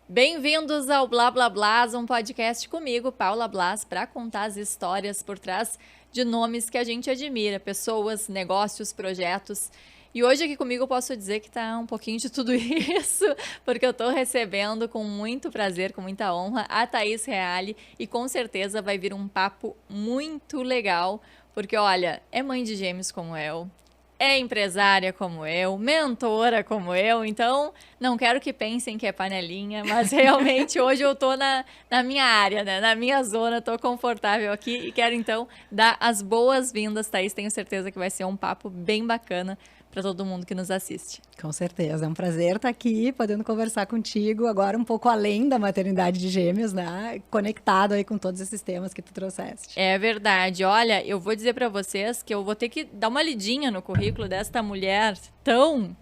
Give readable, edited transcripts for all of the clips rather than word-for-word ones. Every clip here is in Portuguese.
Bem-vindos ao Blá Blá Blás, um podcast comigo, Paula Blas, para contar as histórias por trás de nomes que a gente admira, pessoas, negócios, projetos. E hoje aqui comigo eu posso dizer que tá um pouquinho de tudo isso, porque eu tô recebendo com muito prazer, com muita honra, a Thaís Reale e com certeza vai vir um papo muito legal, porque olha, é mãe de gêmeos como eu, é empresária como eu, mentora como eu, então não quero que pensem que é panelinha, mas realmente hoje eu tô na minha área, né? Na minha zona, tô confortável aqui e quero então dar as boas-vindas, Thaís. Tenho certeza que vai ser um papo bem bacana para todo mundo que nos assiste. Com certeza, é um prazer estar aqui, podendo conversar contigo, agora um pouco além da maternidade de gêmeos, né? Conectado aí com todos esses temas que tu trouxeste. É verdade. Olha, eu vou dizer para vocês que eu vou ter que dar uma lidinha no currículo desta mulher tão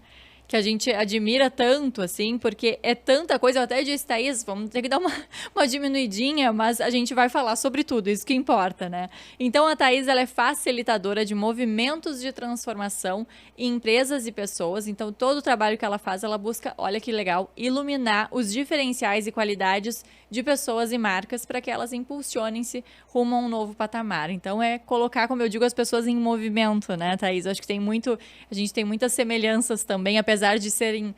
que a gente admira tanto, assim, porque é tanta coisa. Eu até disse, Thaís, vamos ter que dar uma diminuidinha, mas a gente vai falar sobre tudo, isso que importa, né? Então, a Thaís, ela é facilitadora de movimentos de transformação em empresas e pessoas. Então, todo o trabalho que ela faz, ela busca, olha que legal, iluminar os diferenciais e qualidades de pessoas e marcas para que elas impulsionem-se rumo a um novo patamar. Então, é colocar, como eu digo, as pessoas em movimento, né, Thaís? Eu acho que a gente tem muitas semelhanças também, apesar de serem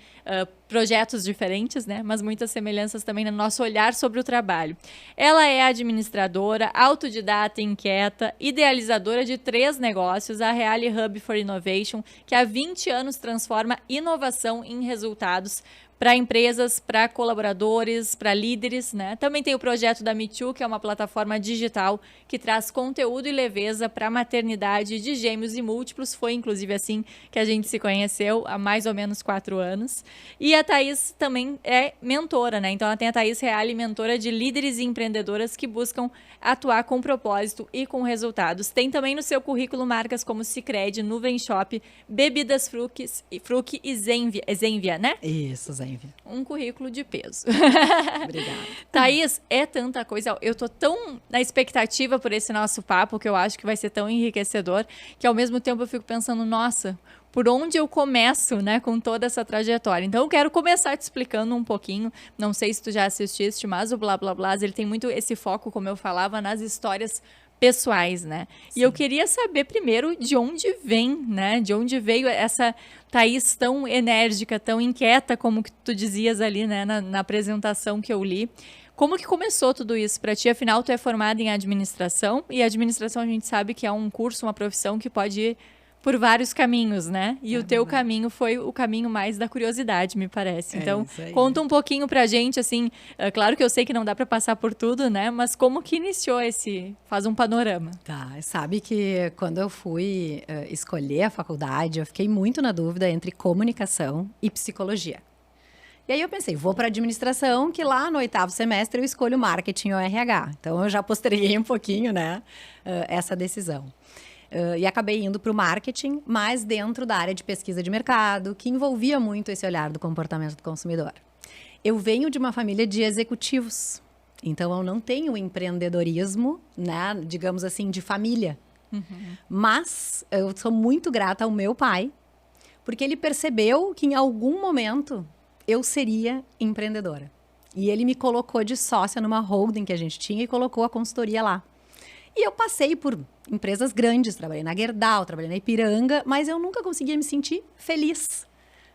projetos diferentes, né? Mas muitas semelhanças também no nosso olhar sobre o trabalho. Ela é administradora, autodidata, inquieta, idealizadora de 3 negócios, a Reale Hub for Innovation, que há 20 anos transforma inovação em resultados para empresas, para colaboradores, para líderes, né? Também tem o projeto da Me Too, que é uma plataforma digital que traz conteúdo e leveza para a maternidade de gêmeos e múltiplos. Foi, inclusive, assim que a gente se conheceu há mais ou menos 4 anos. E a Thaís também é mentora, né? Então, ela tem a Thaís Reale, mentora de líderes e empreendedoras que buscam atuar com propósito e com resultados. Tem também no seu currículo marcas como Sicredi, Nuvem Shop, Bebidas Fruc e Zenvia, né? Isso, Zenvia. Um currículo de peso. Obrigada. Thaís, é tanta coisa. Eu tô tão na expectativa por esse nosso papo, que eu acho que vai ser tão enriquecedor, que ao mesmo tempo eu fico pensando, nossa, por onde eu começo, né, com toda essa trajetória. Então, eu quero começar te explicando um pouquinho. Não sei se tu já assististe, mas o Blá Blá Blá, ele tem muito esse foco, como eu falava, nas histórias pessoais, né? Sim. E eu queria saber primeiro de onde vem, né? De onde veio essa Thaís tão enérgica, tão inquieta, como que tu dizias ali, né, na apresentação que eu li. Como que começou tudo isso para ti? Afinal, tu é formada em administração, e administração a gente sabe que é um curso, uma profissão que pode ir por vários caminhos, né? E o teu caminho foi o caminho mais da curiosidade, me parece. Então, conta um pouquinho pra gente, assim, claro que eu sei que não dá pra passar por tudo, né? Mas como que iniciou faz um panorama. Tá, sabe que quando eu fui escolher a faculdade, eu fiquei muito na dúvida entre comunicação e psicologia. E aí eu pensei, vou para administração, que lá no 8º semestre eu escolho marketing ou RH. Então, eu já posterguei um pouquinho, né, essa decisão. E acabei indo para o marketing, mas dentro da área de pesquisa de mercado, que envolvia muito esse olhar do comportamento do consumidor. Eu venho de uma família de executivos, então eu não tenho empreendedorismo, né, digamos assim, de família. Uhum. Mas eu sou muito grata ao meu pai, porque ele percebeu que em algum momento eu seria empreendedora. E ele me colocou de sócia numa holding que a gente tinha e colocou a consultoria lá. E eu passei por empresas grandes, trabalhei na Gerdau, trabalhei na Ipiranga, mas eu nunca conseguia me sentir feliz,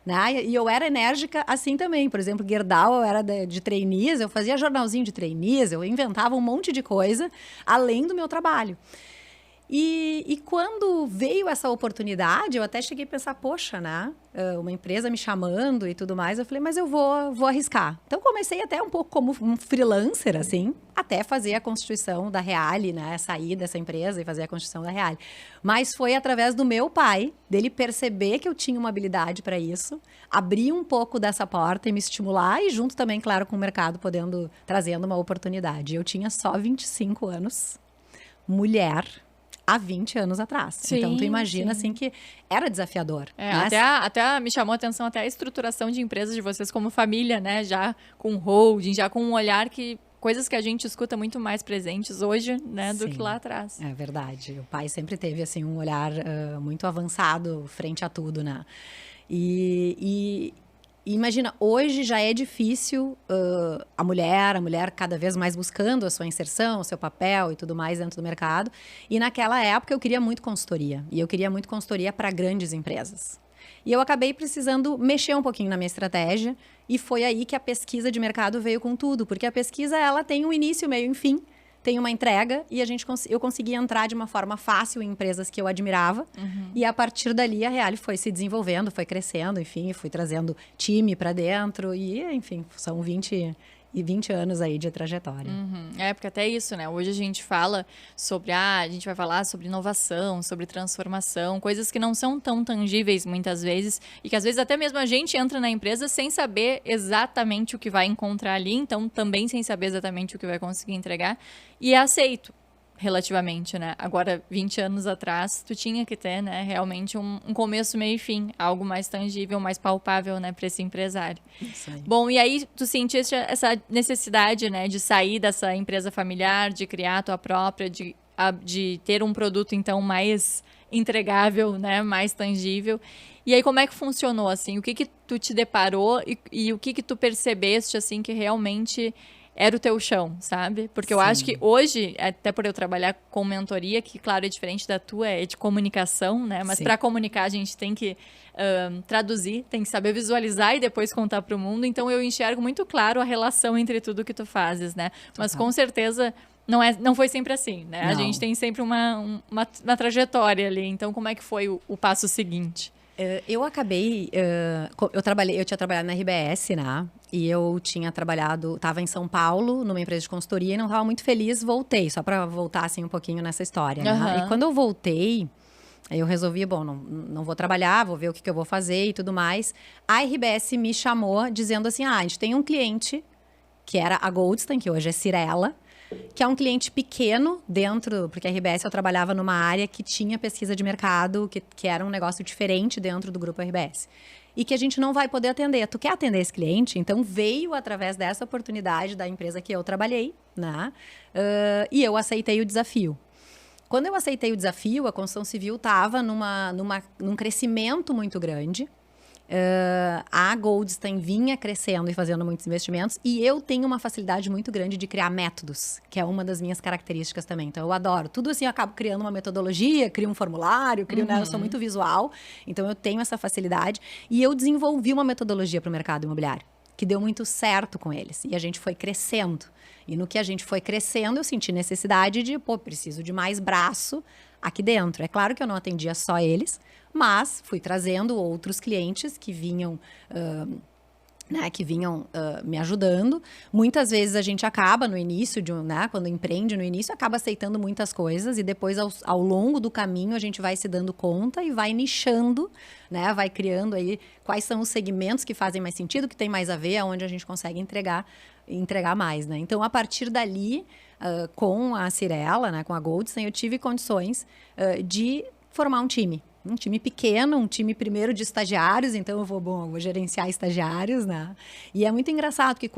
né? E eu era enérgica assim também. Por exemplo, Gerdau, eu era de trainees, eu fazia jornalzinho de trainees, eu inventava um monte de coisa além do meu trabalho. E quando veio essa oportunidade, eu até cheguei a pensar, poxa, né? Uma empresa me chamando e tudo mais. Eu falei, mas eu vou arriscar. Então, comecei até um pouco como um freelancer, assim, até fazer a constituição da Reale, né? Sair dessa empresa e fazer a constituição da Reale. Mas foi através do meu pai, dele perceber que eu tinha uma habilidade para isso, abrir um pouco dessa porta e me estimular, e junto também, claro, com o mercado, trazendo uma oportunidade. Eu tinha só 25 anos, mulher, há 20 anos atrás. Sim, então, tu imagina, assim, que era desafiador. Né? Até me chamou a atenção até a estruturação de empresas de vocês como família, né? Já com holding, já com um olhar que... Coisas que a gente escuta muito mais presentes hoje, né? Do que lá atrás. É verdade. O pai sempre teve, assim, um olhar muito avançado frente a tudo, né? E E imagina, hoje já é difícil a mulher cada vez mais buscando a sua inserção, o seu papel e tudo mais dentro do mercado. E naquela época eu queria muito consultoria. E eu queria muito consultoria para grandes empresas. E eu acabei precisando mexer um pouquinho na minha estratégia. E foi aí que a pesquisa de mercado veio com tudo. Porque a pesquisa, ela tem um início, meio e fim. Tem uma entrega e eu consegui entrar de uma forma fácil em empresas que eu admirava. E a partir dali a Reale foi se desenvolvendo, foi crescendo, enfim, fui trazendo time para dentro e, enfim, são 20 anos aí de trajetória. É, porque até isso, né? Hoje a gente fala sobre, a gente vai falar sobre inovação, sobre transformação, coisas que não são tão tangíveis muitas vezes e que às vezes até mesmo a gente entra na empresa sem saber exatamente o que vai encontrar ali, então também sem saber exatamente o que vai conseguir entregar e é aceito. Relativamente, né? Agora, 20 anos atrás, tu tinha que ter, né, realmente um começo, meio e fim, algo mais tangível, mais palpável, né, para esse empresário. Isso aí. Bom, e aí tu sentiste essa necessidade, né, de sair dessa empresa familiar, de criar a tua própria, de ter um produto, então, mais entregável, né, mais tangível. E aí, como é que funcionou, assim? O que tu te deparou e o que tu percebeste, assim, que realmente era o teu chão, sabe? Porque eu acho que hoje, até por eu trabalhar com mentoria, que claro é diferente da tua, é de comunicação, né? Mas para comunicar a gente tem que traduzir, tem que saber visualizar e depois contar para o mundo. Então eu enxergo muito claro a relação entre tudo que tu fazes, né? Mas com certeza não foi sempre assim, né? A gente tem sempre uma trajetória ali. Então como é que foi o passo seguinte? Eu acabei, eu tinha trabalhado na RBS, né? E eu tinha trabalhado, estava em São Paulo, numa empresa de consultoria, e não estava muito feliz, voltei, só para voltar assim um pouquinho nessa história, né? E quando eu voltei, eu resolvi, bom, não vou trabalhar, vou ver o que eu vou fazer e tudo mais. A RBS me chamou dizendo assim, a gente tem um cliente, que era a Goldstein, que hoje é Cyrela, que é um cliente pequeno dentro, porque a RBS eu trabalhava numa área que tinha pesquisa de mercado, que era um negócio diferente dentro do grupo RBS. E que a gente não vai poder atender. Tu quer atender esse cliente? Então, veio através dessa oportunidade da empresa que eu trabalhei, né? E eu aceitei o desafio. Quando eu aceitei o desafio, a construção civil estava num crescimento muito grande. A Goldstein vinha crescendo e fazendo muitos investimentos e eu tenho uma facilidade muito grande de criar métodos, que é uma das minhas características também. Então, eu adoro. Tudo assim, eu acabo criando uma metodologia, crio um formulário, né? Eu sou muito visual, então eu tenho essa facilidade. E eu desenvolvi uma metodologia para o mercado imobiliário, que deu muito certo com eles. E a gente foi crescendo. E no que a gente foi crescendo, eu senti necessidade de, preciso de mais braço aqui dentro. É claro que eu não atendia só eles, mas fui trazendo outros clientes que vinham, me ajudando. Muitas vezes a gente acaba no início, quando empreende no início, acaba aceitando muitas coisas e depois ao longo do caminho a gente vai se dando conta e vai nichando, né? Vai criando aí quais são os segmentos que fazem mais sentido, que tem mais a ver, aonde a gente consegue entregar mais, né? Então, a partir dali, com a Cyrela, né, com a Goldstein, eu tive condições de formar um time pequeno, um time primeiro de estagiários, então eu vou gerenciar estagiários, né? E é muito engraçado, porque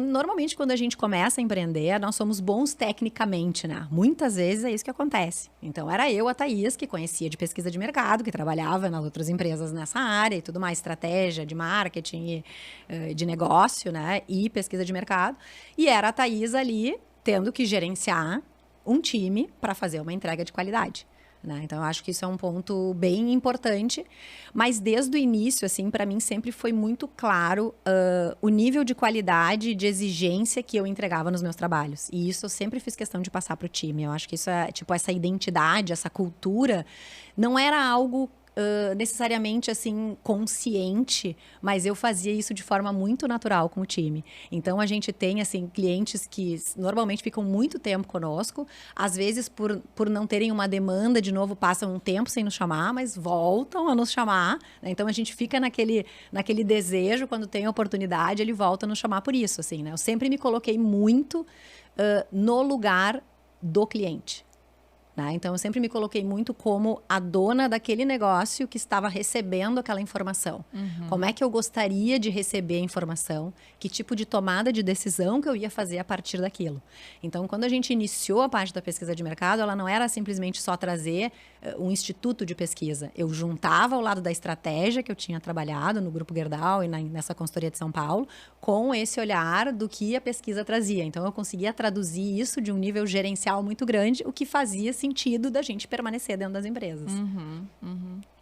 normalmente quando a gente começa a empreender, nós somos bons tecnicamente, né? Muitas vezes é isso que acontece. Então, era eu, a Thaís, que conhecia de pesquisa de mercado, que trabalhava nas outras empresas nessa área e tudo mais, estratégia de marketing, de negócio, né? E pesquisa de mercado. E era a Thaís ali tendo que gerenciar um time para fazer uma entrega de qualidade. Né? Então, eu acho que isso é um ponto bem importante, mas desde o início, assim, para mim sempre foi muito claro o nível de qualidade e de exigência que eu entregava nos meus trabalhos. E isso eu sempre fiz questão de passar para o time. Eu acho que isso é, essa identidade, essa cultura, não era algo necessariamente assim consciente, mas eu fazia isso de forma muito natural com o time. Então a gente tem assim clientes que normalmente ficam muito tempo conosco, às vezes por não terem uma demanda, de novo passam um tempo sem nos chamar, mas voltam a nos chamar, né? Então a gente fica naquele desejo, quando tem a oportunidade, ele volta a nos chamar por isso, assim, né? Eu sempre me coloquei muito no lugar do cliente. Né? Então, eu sempre me coloquei muito como a dona daquele negócio que estava recebendo aquela informação. Como é que eu gostaria de receber a informação? Que tipo de tomada de decisão que eu ia fazer a partir daquilo? Então, quando a gente iniciou a parte da pesquisa de mercado, ela não era simplesmente só trazer um instituto de pesquisa. Eu juntava ao lado da estratégia que eu tinha trabalhado no Grupo Gerdau e nessa consultoria de São Paulo, com esse olhar do que a pesquisa trazia. Então, eu conseguia traduzir isso de um nível gerencial muito grande, o que fazia sentido da gente permanecer dentro das empresas.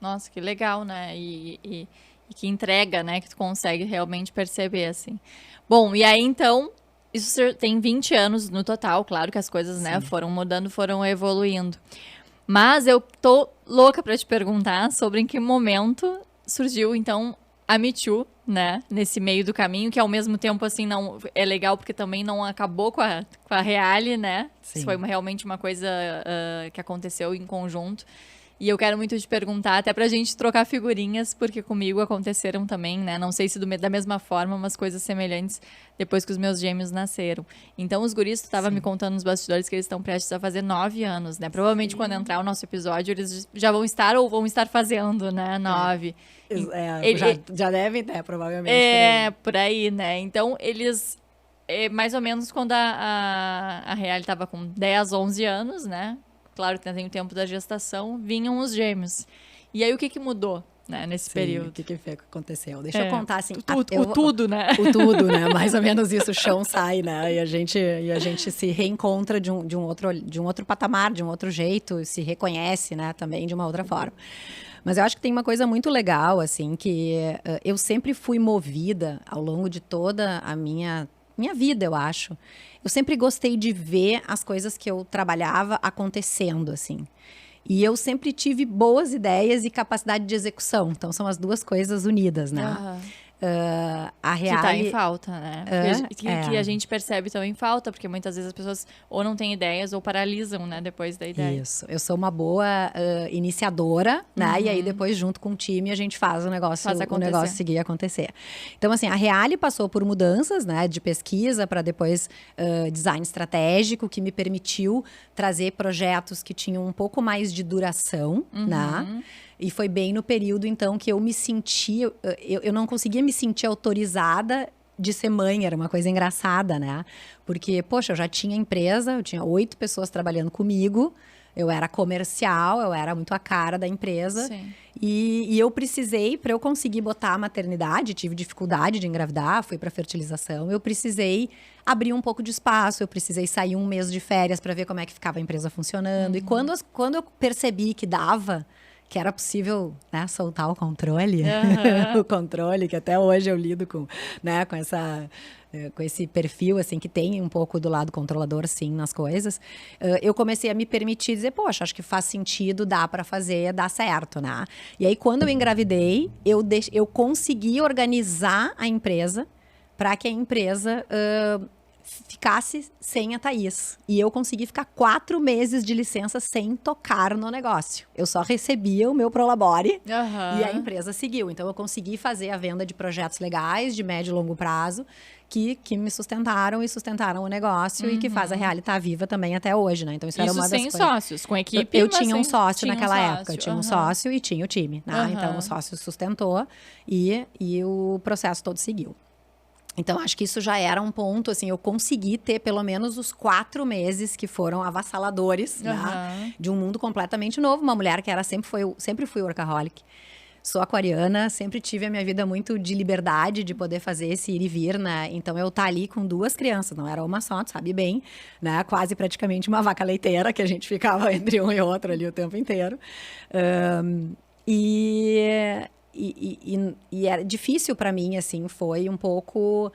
Nossa, que legal, né? E que entrega, né? Que tu consegue realmente perceber, assim. Bom, e aí, então, isso tem 20 anos no total. Claro que as coisas, né, foram mudando, foram evoluindo. Mas eu tô louca pra te perguntar sobre em que momento surgiu, então, a Me Too, né? Nesse meio do caminho, que ao mesmo tempo, assim, não é legal porque também não acabou com a Reale, né? Sim. Isso foi realmente uma coisa que aconteceu em conjunto. E eu quero muito te perguntar, até pra gente trocar figurinhas, porque comigo aconteceram também, né? Não sei se da mesma forma, mas coisas semelhantes depois que os meus gêmeos nasceram. Então, os guris, tu estava me contando nos bastidores que eles estão prestes a fazer 9 anos, né? Provavelmente quando entrar o nosso episódio, eles já vão estar ou vão estar fazendo, né? 9. Já devem ter, provavelmente. Por aí, né? Então, eles... mais ou menos quando a Reale estava com 10, 11 anos, né? Claro que tem o tempo da gestação, vinham os gêmeos. E aí, o que mudou, né, nesse período? O que aconteceu? Deixa eu contar, assim... tudo, né? O tudo, né? Mais ou menos isso, o chão sai, né? E a gente se reencontra de um outro patamar, de um outro jeito, se reconhece, né? Também de uma outra forma. Mas eu acho que tem uma coisa muito legal, assim, que eu sempre fui movida ao longo de toda a minha vida, eu acho. Eu sempre gostei de ver as coisas que eu trabalhava acontecendo, assim. E eu sempre tive boas ideias e capacidade de execução. Então, são as duas coisas unidas, né? A Reale... Que tá em falta, né? Que a gente percebe tão em falta, porque muitas vezes as pessoas ou não têm ideias ou paralisam, né? Depois da ideia. Isso. Eu sou uma boa iniciadora, né? E aí, depois, junto com o time, a gente faz o negócio seguir acontecer. Então, assim, a Reale passou por mudanças, né? De pesquisa para depois design estratégico, que me permitiu trazer projetos que tinham um pouco mais de duração, né? E foi bem no período, então, que eu me senti... Eu não conseguia me sentir autorizada de ser mãe. Era uma coisa engraçada, né? Porque, poxa, eu já tinha empresa, eu tinha 8 pessoas trabalhando comigo. Eu era comercial, eu era muito a cara da empresa. Sim. E eu precisei, para eu conseguir botar a maternidade, tive dificuldade de engravidar, fui para fertilização, eu precisei abrir um pouco de espaço, eu precisei sair um mês de férias para ver como é que ficava a empresa funcionando. E quando eu percebi que dava... que era possível, né, soltar o controle, o controle, que até hoje eu lido com, né, com esse perfil, assim, que tem um pouco do lado controlador, sim, nas coisas. Eu comecei a me permitir dizer, poxa, acho que faz sentido, dá para fazer, dá certo, né? E aí, quando eu engravidei, eu consegui organizar a empresa para que a empresa... ficasse sem a Thaís. E eu consegui ficar 4 meses de licença sem tocar no negócio. Eu só recebia o meu prolabore e a empresa seguiu. Então, eu consegui fazer a venda de projetos legais, de médio e longo prazo, que me sustentaram e sustentaram o negócio e que faz a Reale estar viva também até hoje, né? Então, isso era uma das coisas. Sem sócios, com equipe. Eu tinha um sócio naquela época. Eu tinha um sócio e tinha o time, né? Então, o sócio sustentou e o processo todo seguiu. Então, acho que isso já era um ponto, assim, eu consegui ter pelo menos os 4 meses que foram avassaladores, né? De um mundo completamente novo. Uma mulher que sempre fui workaholic. Sou aquariana, sempre tive a minha vida muito de liberdade, de poder fazer esse ir e vir, né? Então, eu tá ali com 2 crianças, não era uma só, tu sabe bem, né? Quase praticamente uma vaca leiteira, que a gente ficava entre um e outro ali o tempo inteiro. E era difícil para mim, assim, foi um pouco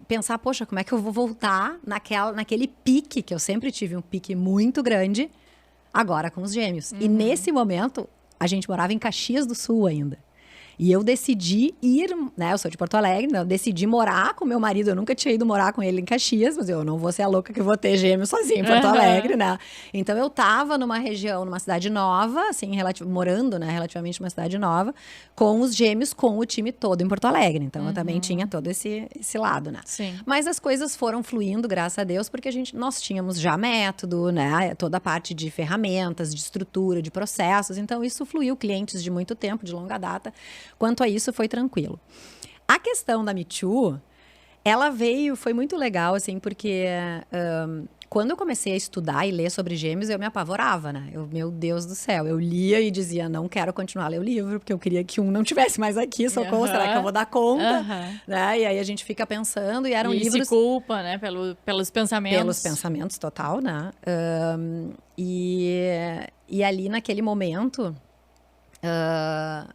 pensar, poxa, como é que eu vou voltar naquele pique, que eu sempre tive um pique muito grande, agora com os gêmeos. E nesse momento, a gente morava em Caxias do Sul ainda. E eu decidi ir, né? Eu sou de Porto Alegre, né? Eu decidi morar com meu marido. Eu nunca tinha ido morar com ele em Caxias, mas eu não vou ser a louca que vou ter gêmeos sozinha em Porto Alegre, né? Então eu tava numa região, numa cidade nova, assim, morando, né? Relativamente numa cidade nova, com os gêmeos, com o time todo em Porto Alegre. Então eu também tinha todo esse lado, né? Sim. Mas as coisas foram fluindo, graças a Deus, porque nós tínhamos já método, né? Toda a parte de ferramentas, de estrutura, de processos. Então isso fluiu, clientes de muito tempo, de longa data. Quanto a isso, foi tranquilo. A questão da Me Too, ela foi muito legal, assim, porque quando eu comecei a estudar e ler sobre gêmeos, eu me apavorava, né? Meu Deus do céu, eu lia e dizia, não quero continuar a ler o livro, porque eu queria que um não tivesse mais aqui, socorro, será que eu vou dar conta? Né? E aí a gente fica pensando, e eram livros... se culpa, né, pelos pensamentos. Pelos pensamentos, total, né? E ali naquele momento...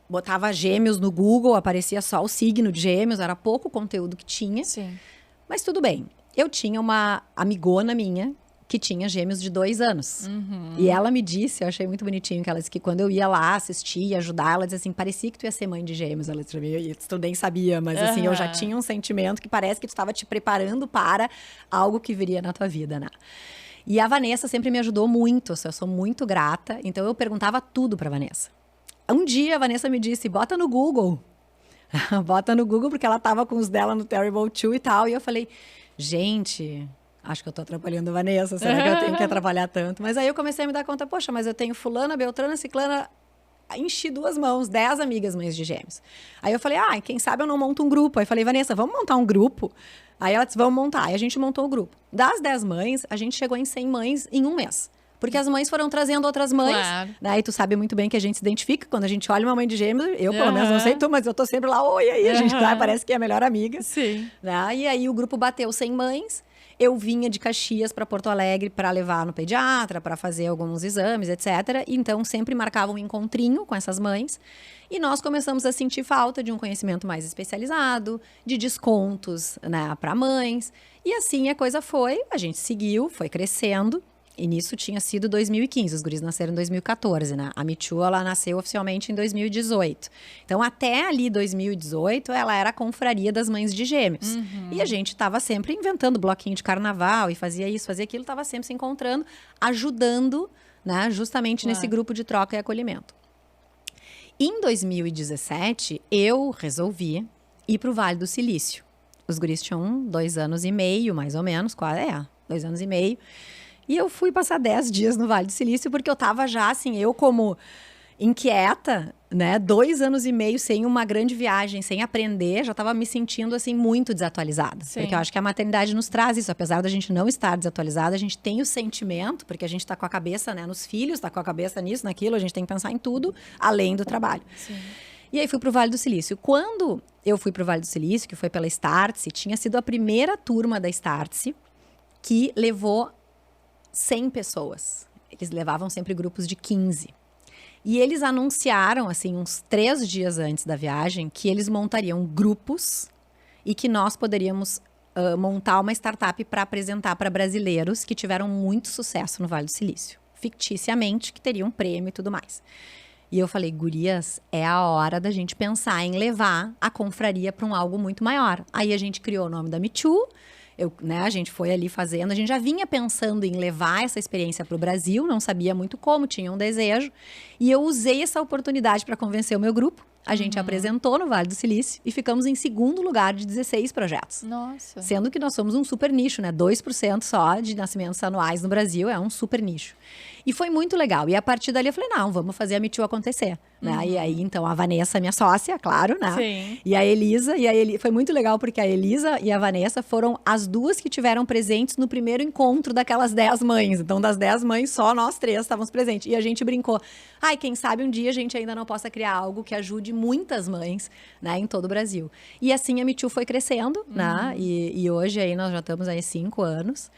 botava gêmeos no Google, aparecia só o signo de gêmeos, era pouco conteúdo que tinha. Sim. Mas tudo bem. Eu tinha uma amigona minha que tinha gêmeos de 2 anos. E ela me disse, eu achei muito bonitinho, que ela disse que quando eu ia lá assistir e ajudar, ela dizia assim, parecia que tu ia ser mãe de gêmeos. Ela disse pra mim, tu nem sabia, mas assim, eu já tinha um sentimento que parece que tu estava te preparando para algo que viria na tua vida, né? E a Vanessa sempre me ajudou muito, eu sou muito grata, então eu perguntava tudo pra Vanessa. Um dia a Vanessa me disse, bota no Google. Bota no Google, porque ela tava com os dela no Terrible 2 e tal. E eu falei, gente, acho que eu tô atrapalhando a Vanessa. Será que eu tenho que atrapalhar tanto? Mas aí eu comecei a me dar conta, poxa, mas eu tenho fulana, beltrana, ciclana... Enchi 2 mãos, 10 amigas mães de gêmeos. Aí eu falei, quem sabe eu não monto um grupo. Aí eu falei, Vanessa, vamos montar um grupo? Aí ela disse, vamos montar. Aí a gente montou o grupo. Das 10 mães, a gente chegou em 100 mães em 1 mês. Porque as mães foram trazendo outras mães. Claro. Né? E tu sabe muito bem que a gente se identifica. Quando a gente olha uma mãe de gêmeos, eu pelo menos não sei tu, mas eu tô sempre lá, oi, aí, a gente parece que é a melhor amiga. Sim. Né? E aí o grupo bateu 100 mães. Eu vinha de Caxias para Porto Alegre para levar no pediatra, para fazer alguns exames, etc. Então, sempre marcava um encontrinho com essas mães. E nós começamos a sentir falta de um conhecimento mais especializado, de descontos, né, para mães. E assim a coisa foi, a gente seguiu, foi crescendo. E nisso tinha sido 2015, os guris nasceram em 2014, né? A Me Too, ela nasceu oficialmente em 2018. Então, até ali, 2018, ela era a confraria das mães de gêmeos. E a gente estava sempre inventando bloquinho de carnaval e fazia isso, fazia aquilo, estava sempre se encontrando, ajudando, né? Justamente nesse grupo de troca e acolhimento. Em 2017, eu resolvi ir para o Vale do Silício. Os guris tinham 2 anos e meio, mais ou menos, 2 anos e meio. E eu fui passar 10 dias no Vale do Silício, porque eu tava já, assim, eu como inquieta, né? 2 anos e meio sem uma grande viagem, sem aprender, já tava me sentindo, assim, muito desatualizada. Sim. Porque eu acho que a maternidade nos traz isso. Apesar da gente não estar desatualizada, a gente tem o sentimento, porque a gente tá com a cabeça, né, nos filhos, tá com a cabeça nisso, naquilo, a gente tem que pensar em tudo, além do trabalho. Sim. E aí fui pro Vale do Silício. Quando eu fui pro Vale do Silício, que foi pela Startse, tinha sido a primeira turma da Startse que levou 100 pessoas. Eles levavam sempre grupos de 15. E eles anunciaram, assim, uns 3 dias antes da viagem, que eles montariam grupos e que nós poderíamos montar uma startup para apresentar para brasileiros que tiveram muito sucesso no Vale do Silício. Ficticiamente, que teriam um prêmio e tudo mais. E eu falei, gurias, é a hora da gente pensar em levar a confraria para algo muito maior. Aí a gente criou o nome da Me Too. A gente foi ali fazendo, a gente já vinha pensando em levar essa experiência para o Brasil, não sabia muito como, tinha um desejo. E eu usei essa oportunidade para convencer o meu grupo. A gente apresentou no Vale do Silício e ficamos em 2º lugar de 16 projetos. Nossa! Sendo que nós somos um super nicho, né? 2% só de nascimentos anuais no Brasil, é um super nicho. E foi muito legal. E a partir dali eu falei, não, vamos fazer a Me Too acontecer. Né? E aí, então, a Vanessa, minha sócia, claro, né? Sim. E a Elisa, foi muito legal porque a Elisa e a Vanessa foram as 2 que tiveram presentes no primeiro encontro daquelas 10 mães. Então, das 10 mães, só nós 3 estávamos presentes. E a gente brincou, quem sabe um dia a gente ainda não possa criar algo que ajude muitas mães, né, em todo o Brasil. E assim a Me Too foi crescendo, né? E hoje aí nós já estamos aí 5 anos.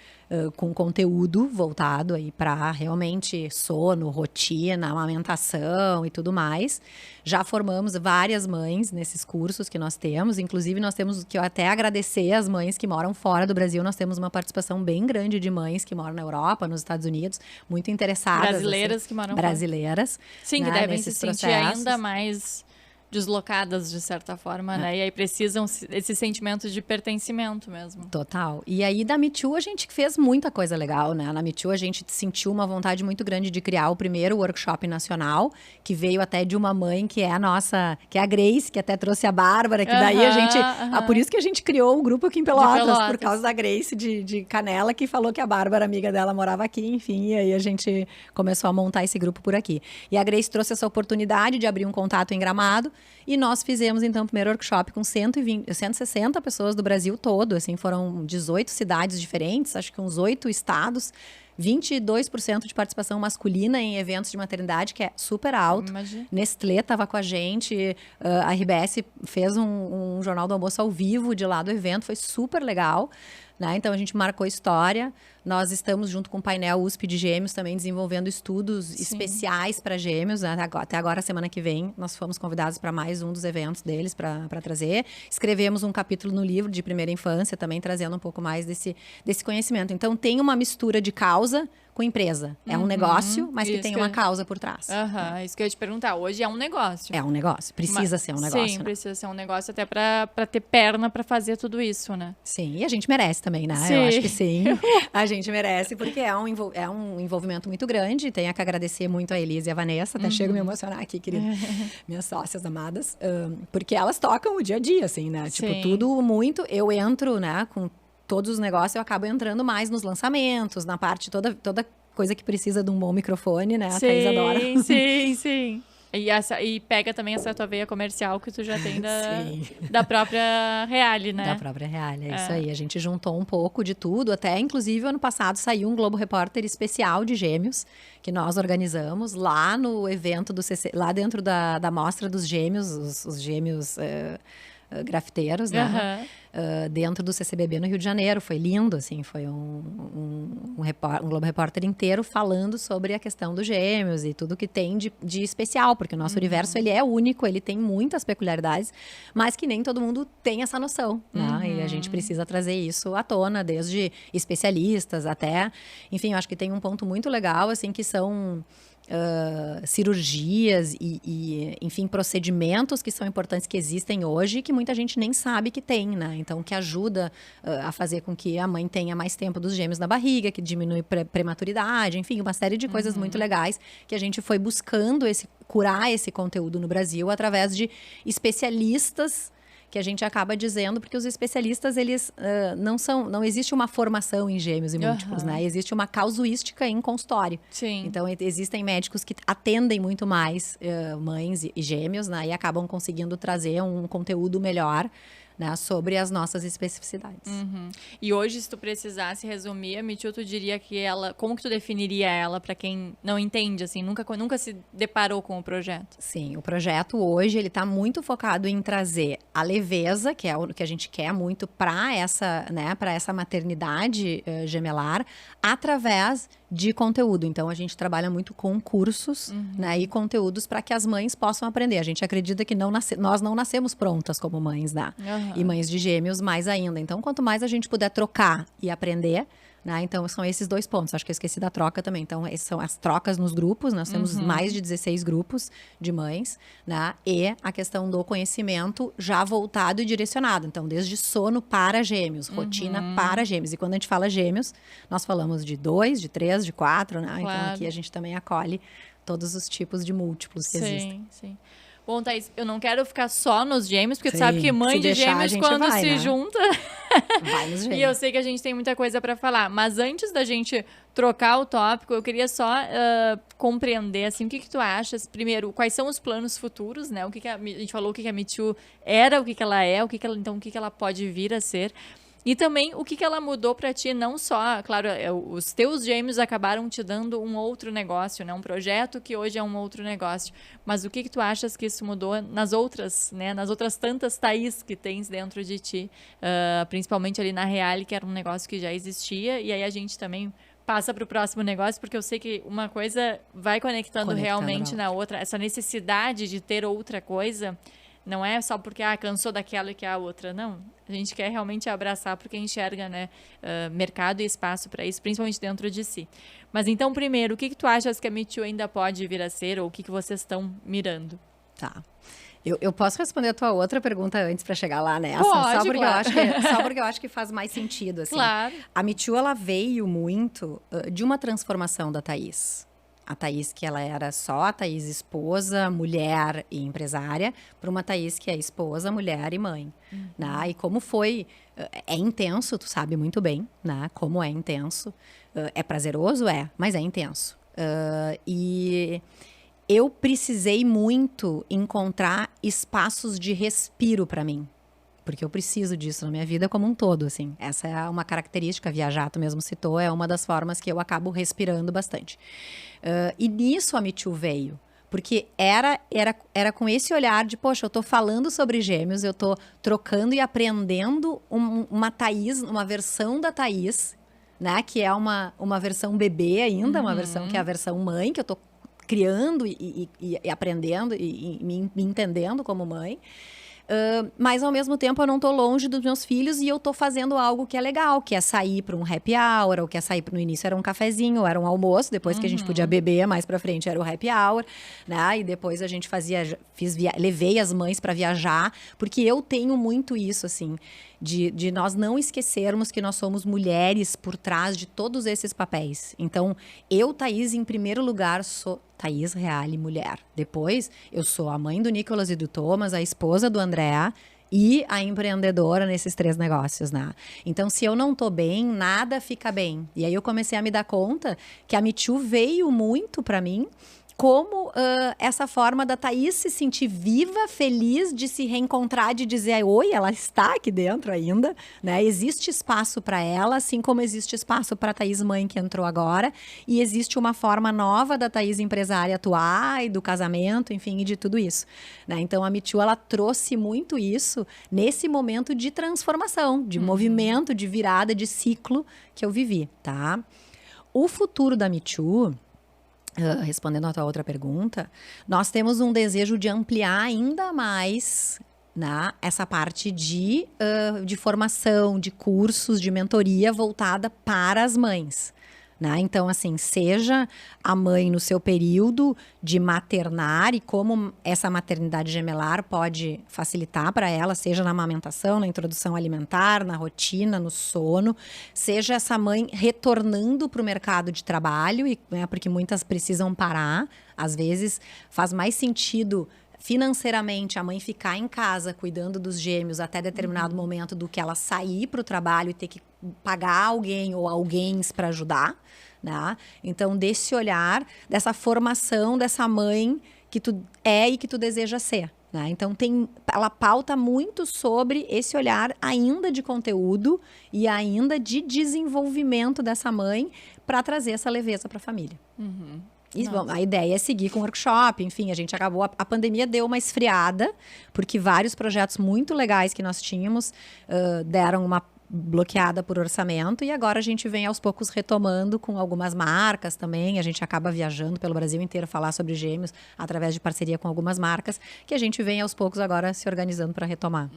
Com conteúdo voltado aí para realmente sono, rotina, amamentação e tudo mais. Já formamos várias mães nesses cursos que nós temos. Inclusive, nós temos que até agradecer as mães que moram fora do Brasil. Nós temos uma participação bem grande de mães que moram na Europa, nos Estados Unidos, muito interessadas. Brasileiras assim, que moram brasileiras. Sim, né, que devem se sentir processos. ainda mais deslocadas, de certa forma, né? E aí precisam esse sentimento de pertencimento mesmo. Total. E aí, da Me Too, a gente fez muita coisa legal, né? Na Me Too, a gente sentiu uma vontade muito grande de criar o primeiro workshop nacional, que veio até de uma mãe que é a nossa, que é a Grace, que até trouxe a Bárbara, que daí a gente... por isso que a gente criou o grupo aqui em Pelotas, por causa da Grace de Canela, que falou que a Bárbara, amiga dela, morava aqui, enfim, e aí a gente começou a montar esse grupo por aqui. E a Grace trouxe essa oportunidade de abrir um contato em Gramado, E nós fizemos, então, o primeiro workshop com 160 pessoas do Brasil todo, assim, foram 18 cidades diferentes, acho que uns 8 estados, 22% de participação masculina em eventos de maternidade, que é super alto. Imagina. Nestlé estava com a gente, a RBS fez um Jornal do Almoço ao vivo de lá do evento, foi super legal. Né? Então, a gente marcou história. Nós estamos, junto com o painel USP de Gêmeos, também desenvolvendo estudos especiais para gêmeos. Né? Até agora, semana que vem, nós fomos convidados para mais um dos eventos deles para trazer. Escrevemos um capítulo no livro de primeira infância, também trazendo um pouco mais desse conhecimento. Então, tem uma mistura de causa com empresa. É um negócio, mas que tem uma causa por trás. Isso que eu ia te perguntar. Hoje é um negócio. É um negócio. Precisa ser um negócio. Sim, né? precisa ser um negócio até para ter perna para fazer tudo isso, né? Sim, e a gente merece também, né? Sim. Eu acho que sim. A gente merece, porque é um envolvimento muito grande. Tenho que agradecer muito a Elisa e a Vanessa. Até chego a me emocionar aqui, querida. Minhas sócias amadas. Porque elas tocam o dia a dia, assim, né? Sim. Tipo, tudo muito... Eu entro, né, com todos os negócios, eu acabo entrando mais nos lançamentos, na parte toda coisa que precisa de um bom microfone, né? A Thaís adora. Sim. E pega também essa tua veia comercial que tu já tem da própria Reale, né? Da própria Reale, é isso aí. A gente juntou um pouco de tudo. Até, inclusive, ano passado saiu um Globo Repórter especial de gêmeos, que nós organizamos lá no evento do CC, lá dentro da mostra dos gêmeos, os gêmeos... grafiteiros, né? Dentro do CCBB no Rio de Janeiro. Foi lindo, assim, foi um Globo Repórter inteiro falando sobre a questão dos gêmeos e tudo que tem de especial, porque o nosso universo, ele é único, ele tem muitas peculiaridades, mas que nem todo mundo tem essa noção, né? E a gente precisa trazer isso à tona, desde especialistas até... Enfim, eu acho que tem um ponto muito legal, assim, que são... cirurgias e, enfim, procedimentos que são importantes, que existem hoje e que muita gente nem sabe que tem, né? Então, que ajuda a fazer com que a mãe tenha mais tempo dos gêmeos na barriga, que diminui prematuridade, enfim, uma série de coisas muito legais que a gente foi buscando curar esse conteúdo no Brasil através de especialistas, que a gente acaba dizendo, porque os especialistas, eles não existe uma formação em gêmeos e múltiplos, né? Existe uma causuística em consultório. Sim. Então, existem médicos que atendem muito mais mães e gêmeos, né? E acabam conseguindo trazer um conteúdo melhor, né, sobre as nossas especificidades. E hoje, se tu precisasse resumir, a Mitiu, tu diria que ela... Como que tu definiria ela para quem não entende, assim, nunca se deparou com o projeto? Sim, o projeto hoje, ele está muito focado em trazer a leveza, que é o que a gente quer muito para essa maternidade gemelar, através de conteúdo. Então, a gente trabalha muito com cursos, né, e conteúdos para que as mães possam aprender. A gente acredita que nós não nascemos prontas como mães, né? E mães de gêmeos mais ainda. Então, quanto mais a gente puder trocar e aprender, né? Então, são esses dois pontos. Acho que eu esqueci da troca também. Então, essas são as trocas nos grupos. Nós temos mais de 16 grupos de mães, né? E a questão do conhecimento já voltado e direcionado. Então, desde sono para gêmeos, rotina para gêmeos. E quando a gente fala gêmeos, nós falamos de 2, de 3, de 4, né? Claro. Então, aqui a gente também acolhe todos os tipos de múltiplos que existem. Sim. Bom, Thaís, eu não quero ficar só nos gêmeos, porque tu Sim, sabe que mãe se de deixar, a gêmeos, gente quando vai, se né? junta... Vai nos gêmeos. E eu sei que a gente tem muita coisa para falar. Mas antes da gente trocar o tópico, eu queria só compreender, assim, o que tu achas? Primeiro, quais são os planos futuros, né? A gente falou o que a Mitiu era, o que ela é, então o que ela pode vir a ser. E também o que ela mudou para ti, não só, claro, os teus gêmeos acabaram te dando um outro negócio, né? Um projeto que hoje é um outro negócio. Mas o que tu achas que isso mudou nas outras, né? Nas outras tantas Thaís que tens dentro de ti, principalmente ali na Reale, que era um negócio que já existia, e aí a gente também passa para o próximo negócio, porque eu sei que uma coisa vai conectando realmente na outra. Essa necessidade de ter outra coisa não é só porque cansou daquela e quer a outra, não. A gente quer realmente abraçar porque enxerga, né, mercado e espaço para isso, principalmente dentro de si. Mas então, primeiro, o que tu achas que a Mitiu ainda pode vir a ser, ou o que vocês estão mirando? Tá. Eu posso responder a tua outra pergunta antes para chegar lá nessa? Pode, só porque claro. só porque eu acho que faz mais sentido, assim. Claro. A Mitiu, ela veio muito de uma transformação da Thaís. A Thaís, que ela era só a Thaís esposa, mulher e empresária, para uma Thaís que é esposa, mulher e mãe. Né? E como foi... É intenso, tu sabe muito bem, né? Como é intenso. É prazeroso? É, mas é intenso. E eu precisei muito encontrar espaços de respiro para mim. Porque eu preciso disso na minha vida como um todo, assim. Essa é uma característica, viajar, tu mesmo citou, é uma das formas que eu acabo respirando bastante. E nisso a Me Too veio. Porque era com esse olhar de, poxa, eu tô falando sobre gêmeos, eu tô trocando e aprendendo uma Thaís, uma versão da Thaís, né? Que é uma versão bebê ainda, uma versão que é a versão mãe, que eu tô criando e aprendendo e me entendendo como mãe. Mas ao mesmo tempo eu não tô longe dos meus filhos e eu tô fazendo algo que é legal, que é sair para um happy hour, ou que é sair, no início era um cafezinho, era um almoço, depois que a gente podia beber, mais pra frente era o happy hour, né? E depois a gente levei as mães para viajar, porque eu tenho muito isso, assim, de nós não esquecermos que nós somos mulheres por trás de todos esses papéis. Então, eu, Thaís, em primeiro lugar, sou Thaís Reale, mulher. Depois, eu sou a mãe do Nicolas e do Thomas, a esposa do André e a empreendedora nesses 3 negócios, né? Então, se eu não tô bem, nada fica bem. E aí eu comecei a me dar conta que a Me Too veio muito para mim como essa forma da Thaís se sentir viva, feliz de se reencontrar, de dizer, oi, ela está aqui dentro ainda, né? Existe espaço para ela, assim como existe espaço para a Thaís mãe que entrou agora, e existe uma forma nova da Thaís empresária atuar e do casamento, enfim, e de tudo isso, né? Então a Me Too, ela trouxe muito isso nesse momento de transformação, de movimento, de virada, de ciclo que eu vivi, tá? O futuro da Me Too, respondendo a tua outra pergunta, nós temos um desejo de ampliar ainda mais, né, essa parte de formação, de cursos, de mentoria voltada para as mães. Né? Então, assim, seja a mãe no seu período de maternar e como essa maternidade gemelar pode facilitar para ela, seja na amamentação, na introdução alimentar, na rotina, no sono, seja essa mãe retornando para o mercado de trabalho, né, porque muitas precisam parar, às vezes faz mais sentido financeiramente a mãe ficar em casa cuidando dos gêmeos até determinado momento do que ela sair para o trabalho e ter que pagar alguém ou alguém para ajudar, né? Então, desse olhar, dessa formação dessa mãe que tu é e que tu deseja ser, né? Então, ela pauta muito sobre esse olhar ainda de conteúdo e ainda de desenvolvimento dessa mãe para trazer essa leveza para a família. E, bom, a ideia é seguir com o workshop, enfim, a gente acabou, a pandemia deu uma esfriada, porque vários projetos muito legais que nós tínhamos deram uma bloqueada por orçamento, e agora a gente vem aos poucos retomando com algumas marcas também, a gente acaba viajando pelo Brasil inteiro falar sobre gêmeos através de parceria com algumas marcas, que a gente vem aos poucos agora se organizando para retomar.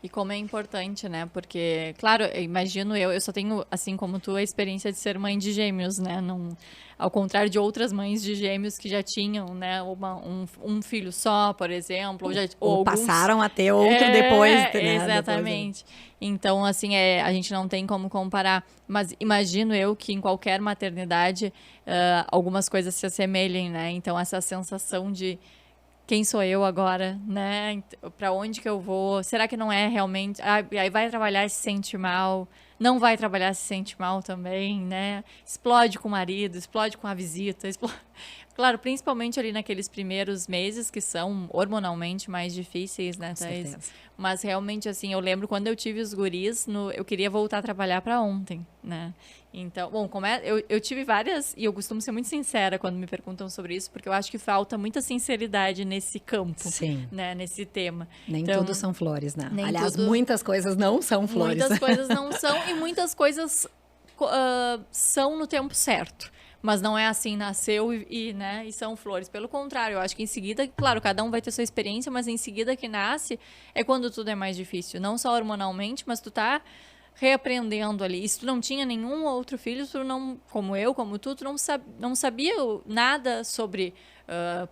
E como é importante, né? Porque, claro, imagino eu só tenho, assim como tu, a experiência de ser mãe de gêmeos, né? Não, ao contrário de outras mães de gêmeos que já tinham, né? Um filho só, por exemplo. Ou alguns... passaram a ter outro depois, né? Exatamente. Depois, então, assim, a gente não tem como comparar. Mas imagino eu que em qualquer maternidade algumas coisas se assemelhem, né? Então, essa sensação de quem sou eu agora, né? Para onde que eu vou? Será que não é realmente... aí vai trabalhar e se sente mal. Não vai trabalhar e se sente mal também, né? Explode com o marido, explode com a visita. Claro, principalmente ali naqueles primeiros meses que são hormonalmente mais difíceis, né, Thaís? Mas realmente, assim, eu lembro quando eu tive os guris, eu queria voltar a trabalhar para ontem, né? Então, bom, eu tive várias, e eu costumo ser muito sincera quando me perguntam sobre isso, porque eu acho que falta muita sinceridade nesse campo, sim, né, nesse tema. Nem então, tudo são flores, né? Aliás, muitas coisas não são flores. Muitas coisas não são, e muitas coisas são no tempo certo. Mas não é assim, nasceu né, e são flores. Pelo contrário, eu acho que em seguida, claro, cada um vai ter sua experiência, mas em seguida que nasce é quando tudo é mais difícil. Não só hormonalmente, mas tu tá reaprendendo ali. E se tu não tinha nenhum outro filho, tu não, como eu, como tu não sabia nada sobre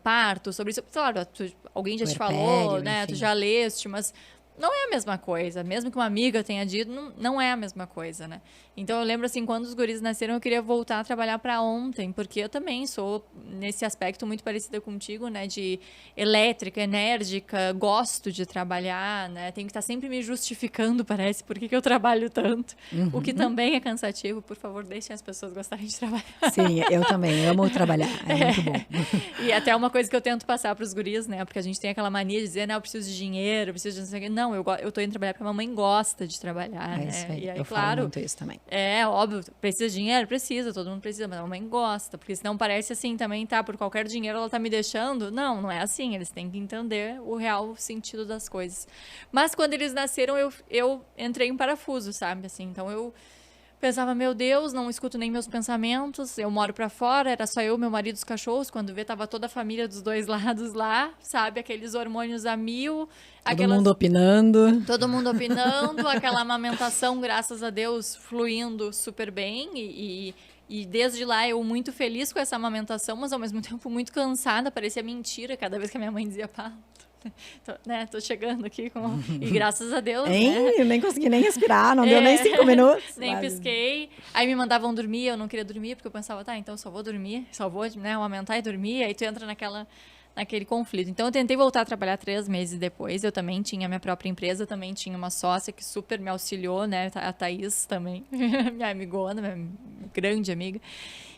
parto, sobre isso. Claro, alguém já te falou, né? Enfim. Tu já leste, mas não é a mesma coisa. Mesmo que uma amiga tenha dito, não é a mesma coisa, né? Então eu lembro assim, quando os guris nasceram, eu queria voltar a trabalhar para ontem, porque eu também sou, nesse aspecto, muito parecida contigo, né? De elétrica, enérgica, gosto de trabalhar, né? Tenho que estar sempre me justificando, parece, por que eu trabalho tanto. O que também é cansativo. Por favor, deixem as pessoas gostarem de trabalhar. Sim, eu também amo trabalhar, muito bom. E até uma coisa que eu tento passar para os guris, né? Porque a gente tem aquela mania de dizer, não, eu preciso de dinheiro, eu preciso de não sei o quê. Não, eu tô indo trabalhar porque a mamãe gosta de trabalhar, né? Isso aí, E aí, eu claro, falo muito isso também. é óbvio, precisa de dinheiro? Precisa, todo mundo precisa, mas a mamãe gosta, porque senão parece assim também, tá, por qualquer dinheiro ela tá me deixando. Não, não é assim, eles têm que entender o real sentido das coisas. Mas quando eles nasceram, eu entrei em parafuso, sabe, assim, então eu pensava, meu Deus, não escuto nem meus pensamentos, eu moro pra fora, era só eu, meu marido e os cachorros, quando vê, tava toda a família dos dois lados lá, sabe, aqueles hormônios a mil, Todo mundo opinando. todo mundo opinando, aquela amamentação, graças a Deus, fluindo super bem e desde lá eu muito feliz com essa amamentação, mas ao mesmo tempo muito cansada, parecia mentira cada vez que a minha mãe dizia, pá, tô chegando aqui e graças a Deus, né? Eu nem consegui nem respirar, não deu nem 5 minutos. Nem pisquei. Aí me mandavam dormir, eu não queria dormir, porque eu pensava, tá, então só vou dormir, só vou, né, amamentar e dormir, aí tu entra naquele conflito. Então eu tentei voltar a trabalhar 3 meses depois, eu também tinha minha própria empresa, também tinha uma sócia que super me auxiliou, né, a Thaís também, minha amigona, minha grande amiga,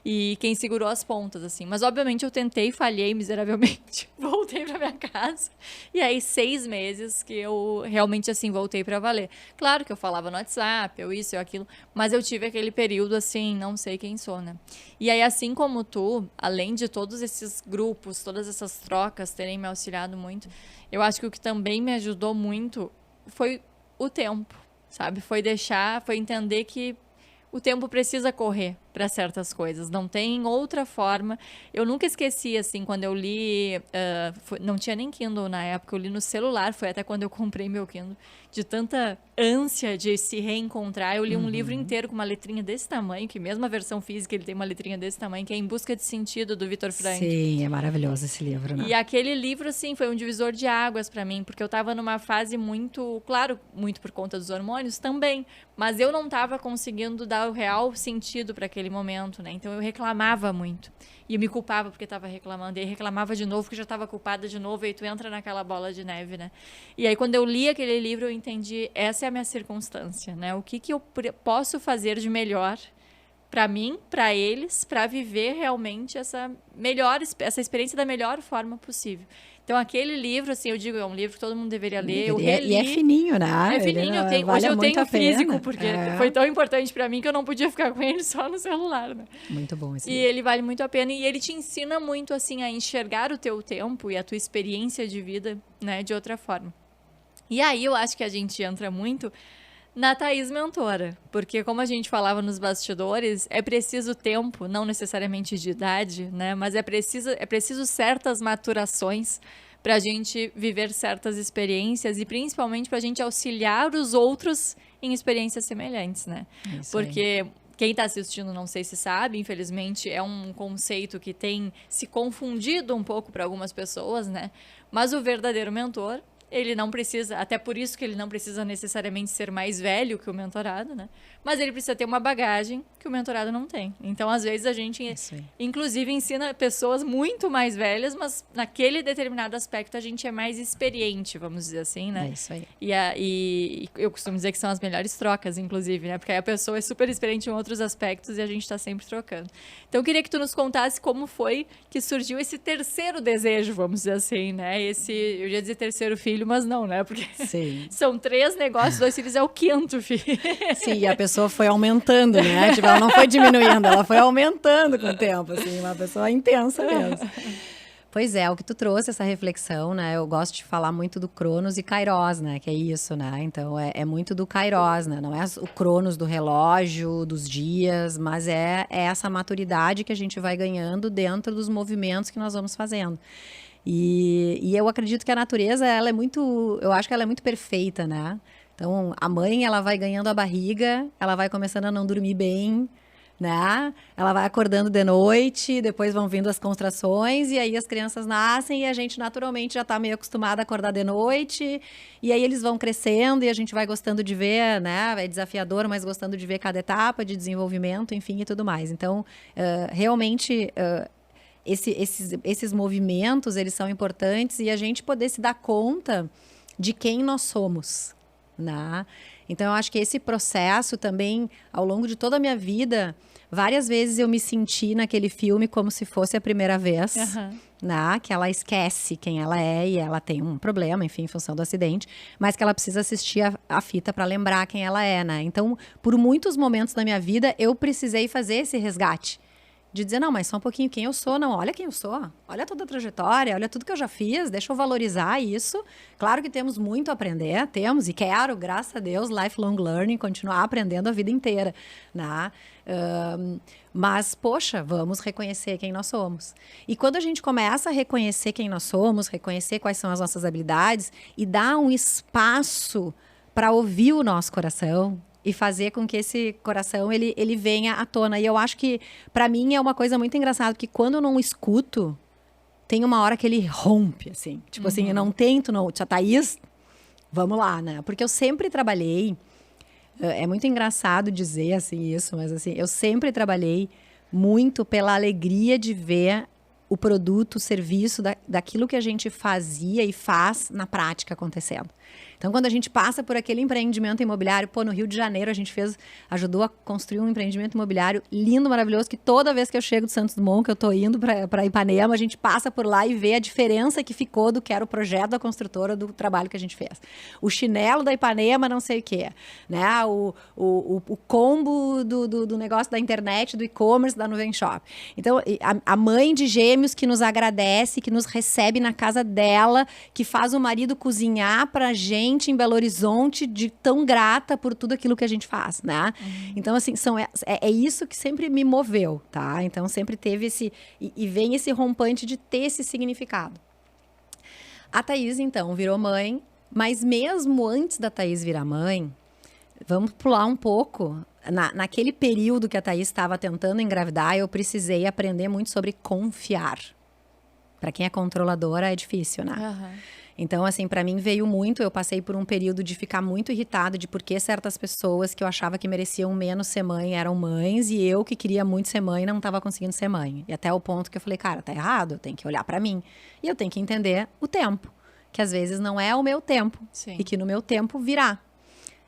e quem segurou as pontas, assim. Mas obviamente eu tentei, falhei miseravelmente, voltei pra minha casa, e aí 6 meses que eu realmente, assim, voltei pra valer. Claro que eu falava no WhatsApp, eu isso, eu aquilo, mas eu tive aquele período, assim, não sei quem sou, né. E aí, assim como tu, além de todos esses grupos, todas essas trocas terem me auxiliado muito, eu acho que o que também me ajudou muito foi o tempo, sabe? Foi entender que o tempo precisa correr para certas coisas, não tem outra forma. Eu nunca esqueci, assim, quando eu li, não tinha nem Kindle na época, eu li no celular, foi até quando eu comprei meu Kindle, de tanta ânsia de se reencontrar, eu li um livro inteiro com uma letrinha desse tamanho, que mesmo a versão física ele tem uma letrinha desse tamanho, que é Em Busca de Sentido, do Viktor Frankl. Sim, é maravilhoso esse livro, né? E aquele livro, assim, foi um divisor de águas para mim, porque eu tava numa fase muito, claro, muito por conta dos hormônios também, mas eu não tava conseguindo dar o real sentido para aquele momento, né? Então eu reclamava muito. E eu me culpava porque estava reclamando. E aí reclamava de novo porque já estava culpada de novo. E aí tu entra naquela bola de neve, né? E aí quando eu li aquele livro, eu entendi, essa é a minha circunstância, né? O que eu posso fazer de melhor para mim, para eles, para viver realmente essa experiência da melhor forma possível. Então, aquele livro, assim, eu digo, é um livro que todo mundo deveria ler. Eu reli. E é fininho, né? É fininho. Hoje eu tenho físico, porque foi tão importante para mim que eu não podia ficar com ele só no celular, né? Muito bom esse livro. E ele vale muito a pena. E ele te ensina muito, assim, a enxergar o teu tempo e a tua experiência de vida, né, de outra forma. E aí, eu acho que a gente entra muito na Thaís mentora, porque como a gente falava nos bastidores, é preciso tempo, não necessariamente de idade, né? Mas é preciso certas maturações para a gente viver certas experiências e principalmente para a gente auxiliar os outros em experiências semelhantes, né? Porque quem está assistindo, não sei se sabe, infelizmente é um conceito que tem se confundido um pouco para algumas pessoas, né? Mas o verdadeiro mentor, ele não precisa, até por isso que ele não precisa necessariamente ser mais velho que o mentorado, né? Mas ele precisa ter uma bagagem que o mentorado não tem. Então, às vezes, a gente, inclusive, ensina pessoas muito mais velhas, mas naquele determinado aspecto a gente é mais experiente, vamos dizer assim, né? É isso aí. E eu costumo dizer que são as melhores trocas, inclusive, né? Porque aí a pessoa é super experiente em outros aspectos e a gente está sempre trocando. Então, eu queria que tu nos contasse como foi que surgiu esse terceiro desejo, vamos dizer assim, né? Eu ia dizer terceiro filho, mas não, né? Porque são 3 negócios, 2 filhos é o 5º filho. Sim, e a pessoa foi aumentando, né? Tipo, ela não foi diminuindo, ela foi aumentando com o tempo, assim, uma pessoa intensa mesmo. Pois é, o que tu trouxe, essa reflexão, né? Eu gosto de falar muito do Cronos e Kairos, né? Que é isso, né? Então, é muito do Kairos, né? Não é o Cronos do relógio, dos dias, mas é essa maturidade que a gente vai ganhando dentro dos movimentos que nós vamos fazendo. E eu acredito que a natureza, eu acho que ela é muito perfeita, né? Então, a mãe, ela vai ganhando a barriga, ela vai começando a não dormir bem, né? Ela vai acordando de noite, depois vão vindo as contrações, e aí as crianças nascem e a gente naturalmente já está meio acostumada a acordar de noite, e aí eles vão crescendo e a gente vai gostando de ver, né? É desafiador, mas gostando de ver cada etapa de desenvolvimento, enfim, e tudo mais. Então, realmente, esses movimentos, eles são importantes e a gente poder se dar conta de quem nós somos, né? Então, eu acho que esse processo também, ao longo de toda a minha vida, várias vezes eu me senti naquele filme como se fosse a primeira vez, né? Que ela esquece quem ela é e ela tem um problema, enfim, em função do acidente, mas que ela precisa assistir a fita para lembrar quem ela é, né? Então, por muitos momentos da minha vida, eu precisei fazer esse resgate. De dizer, não, mas só um pouquinho quem eu sou, não, olha quem eu sou, olha toda a trajetória, olha tudo que eu já fiz, deixa eu valorizar isso. Claro que temos muito a aprender, temos, e quero, graças a Deus, lifelong learning, continuar aprendendo a vida inteira, né? Mas, poxa, vamos reconhecer quem nós somos. E quando a gente começa a reconhecer quem nós somos, reconhecer quais são as nossas habilidades e dar um espaço para ouvir o nosso coração, e fazer com que esse coração, ele venha à tona. E eu acho que, para mim, é uma coisa muito engraçada, porque quando eu não escuto, tem uma hora que ele rompe, assim. Tipo assim, eu não tento, não. Tia Thaís, vamos lá, né? Porque eu sempre trabalhei, é muito engraçado dizer, assim, isso, mas assim, eu sempre trabalhei muito pela alegria de ver o produto, o serviço, daquilo que a gente fazia e faz na prática acontecendo. Então, quando a gente passa por aquele empreendimento imobiliário, no Rio de Janeiro a gente ajudou a construir um empreendimento imobiliário lindo, maravilhoso, que toda vez que eu chego do Santos Dumont, que eu tô indo para Ipanema, a gente passa por lá e vê a diferença que ficou do que era o projeto da construtora, do trabalho que a gente fez. O chinelo da Ipanema, não sei o quê, né? O combo do negócio da internet, do e-commerce, da Nuvem Shop. Então, a mãe de gêmeos que nos agradece, que nos recebe na casa dela, que faz o marido cozinhar pra gente em Belo Horizonte, de tão grata por tudo aquilo que a gente faz, né? Então, assim, é isso que sempre me moveu, tá? Então, sempre teve e vem esse rompante de ter esse significado. A Thaís, então, virou mãe, mas mesmo antes da Thaís virar mãe, vamos pular um pouco. Naquele período que a Thaís estava tentando engravidar, eu precisei aprender muito sobre confiar. Para quem é controladora, é difícil, né? Então, assim, para mim veio muito, eu passei por um período de ficar muito irritada de por que certas pessoas que eu achava que mereciam menos ser mãe eram mães e eu que queria muito ser mãe não estava conseguindo ser mãe. E até o ponto que eu falei, cara, tá errado, eu tenho que olhar para mim. E eu tenho que entender o tempo, que às vezes não é o meu tempo. Sim. E que no meu tempo virá.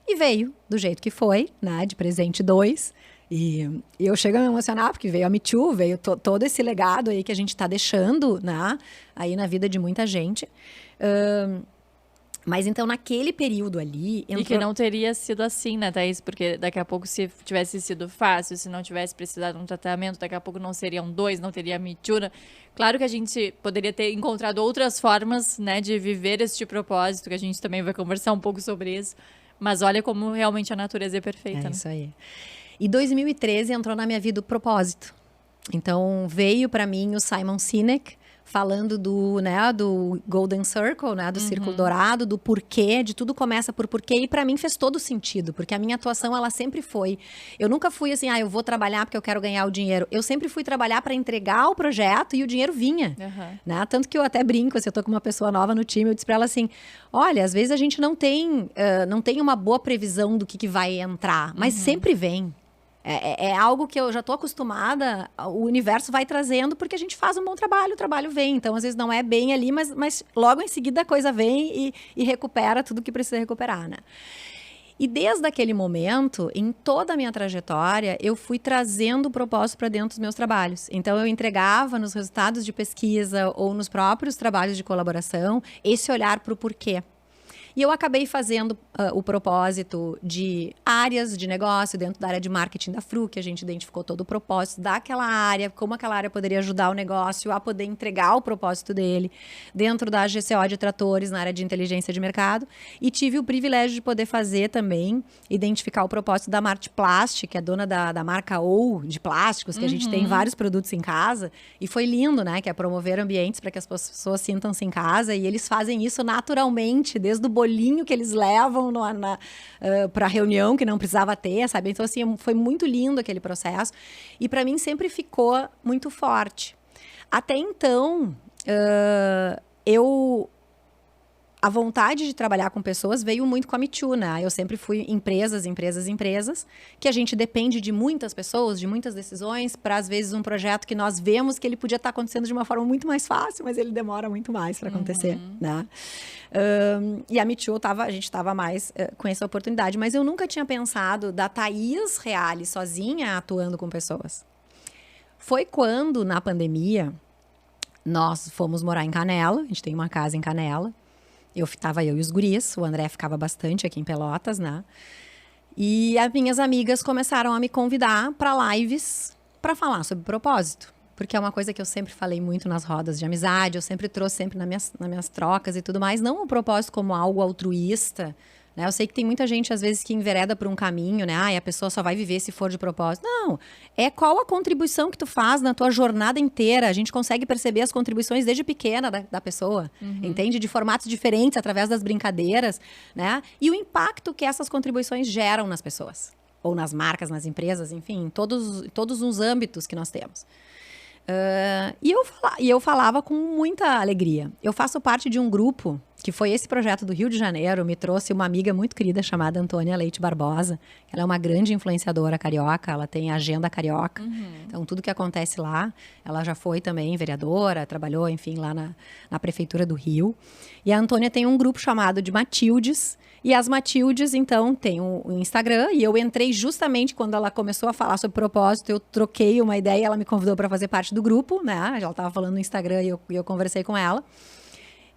E veio do jeito que foi, né, de presente 2. E eu chego a me emocionar, porque veio a Me Too, veio todo esse legado aí que a gente está deixando, né, aí na vida de muita gente. Mas então, naquele período ali... E que não teria sido assim, né, Thaís? Porque daqui a pouco, se tivesse sido fácil, se não tivesse precisado de um tratamento, daqui a pouco não seriam 2, não teria Me Too, né? Claro que a gente poderia ter encontrado outras formas, né, de viver este propósito, que a gente também vai conversar um pouco sobre isso. Mas olha como realmente a natureza é perfeita. É isso aí. E 2013 entrou na minha vida o propósito. Então, veio para mim o Simon Sinek, falando do Golden Circle, né, do Círculo Dourado, do porquê, de tudo começa por porquê, e para mim fez todo sentido, porque a minha atuação, ela sempre foi, eu nunca fui assim, eu vou trabalhar porque eu quero ganhar o dinheiro, eu sempre fui trabalhar para entregar o projeto e o dinheiro vinha, né, tanto que eu até brinco, se eu tô com uma pessoa nova no time, eu disse para ela assim, olha, às vezes a gente não tem uma boa previsão do que vai entrar, mas sempre vem. É algo que eu já estou acostumada, o universo vai trazendo porque a gente faz um bom trabalho, o trabalho vem. Então, às vezes não é bem ali, mas logo em seguida a coisa vem e recupera tudo que precisa recuperar, né? E desde aquele momento, em toda a minha trajetória, eu fui trazendo o propósito para dentro dos meus trabalhos. Então, eu entregava nos resultados de pesquisa ou nos próprios trabalhos de colaboração esse olhar para o porquê. E eu acabei fazendo o propósito de áreas de negócio dentro da área de marketing da Fru, que a gente identificou todo o propósito daquela área, como aquela área poderia ajudar o negócio a poder entregar o propósito dele, dentro da GCO de tratores, na área de inteligência de mercado. E tive o privilégio de poder fazer também, identificar o propósito da Martplast, que é dona da marca OU de plásticos, que a gente tem vários produtos em casa. E foi lindo, né? Que é promover ambientes para que as pessoas sintam-se em casa. E eles fazem isso naturalmente, desde o bolinho que eles levam para reunião que não precisava ter, sabe? Então, assim, foi muito lindo aquele processo. E para mim sempre ficou muito forte. Até então, a vontade de trabalhar com pessoas veio muito com a Me Too, né? Eu sempre fui empresas, que a gente depende de muitas pessoas, de muitas decisões, para às vezes um projeto que nós vemos que ele podia estar acontecendo de uma forma muito mais fácil, mas ele demora muito mais para acontecer, né? E a Me Too, a gente estava mais com essa oportunidade, mas eu nunca tinha pensado da Thaís Reale sozinha atuando com pessoas. Foi quando, na pandemia, nós fomos morar em Canela, a gente tem uma casa em Canela. Estava eu e os guris, o André ficava bastante aqui em Pelotas, né? E as minhas amigas começaram a me convidar para lives para falar sobre propósito. Porque é uma coisa que eu sempre falei muito nas rodas de amizade, eu sempre trouxe sempre nas minhas trocas e tudo mais. Não o propósito como algo altruísta, né? Eu sei que tem muita gente, às vezes, que envereda por um caminho, né? A pessoa só vai viver se for de propósito. Não, é qual a contribuição que tu faz na tua jornada inteira. A gente consegue perceber as contribuições desde pequena da pessoa, entende? De formatos diferentes, através das brincadeiras, né? E o impacto que essas contribuições geram nas pessoas. Ou nas marcas, nas empresas, enfim, em todos os âmbitos que nós temos. E eu falava com muita alegria. Eu faço parte de um grupo que foi esse projeto do Rio de Janeiro, me trouxe uma amiga muito querida chamada Antônia Leite Barbosa. Ela é uma grande influenciadora carioca, ela tem a agenda carioca. Então, tudo que acontece lá, ela já foi também vereadora, trabalhou, enfim, lá na Prefeitura do Rio. E a Antônia tem um grupo chamado de Matildes. E as Matildes, então, tem o Instagram. E eu entrei justamente quando ela começou a falar sobre propósito. Eu troquei uma ideia, ela me convidou para fazer parte do grupo, né? Ela estava falando no Instagram e eu conversei com ela.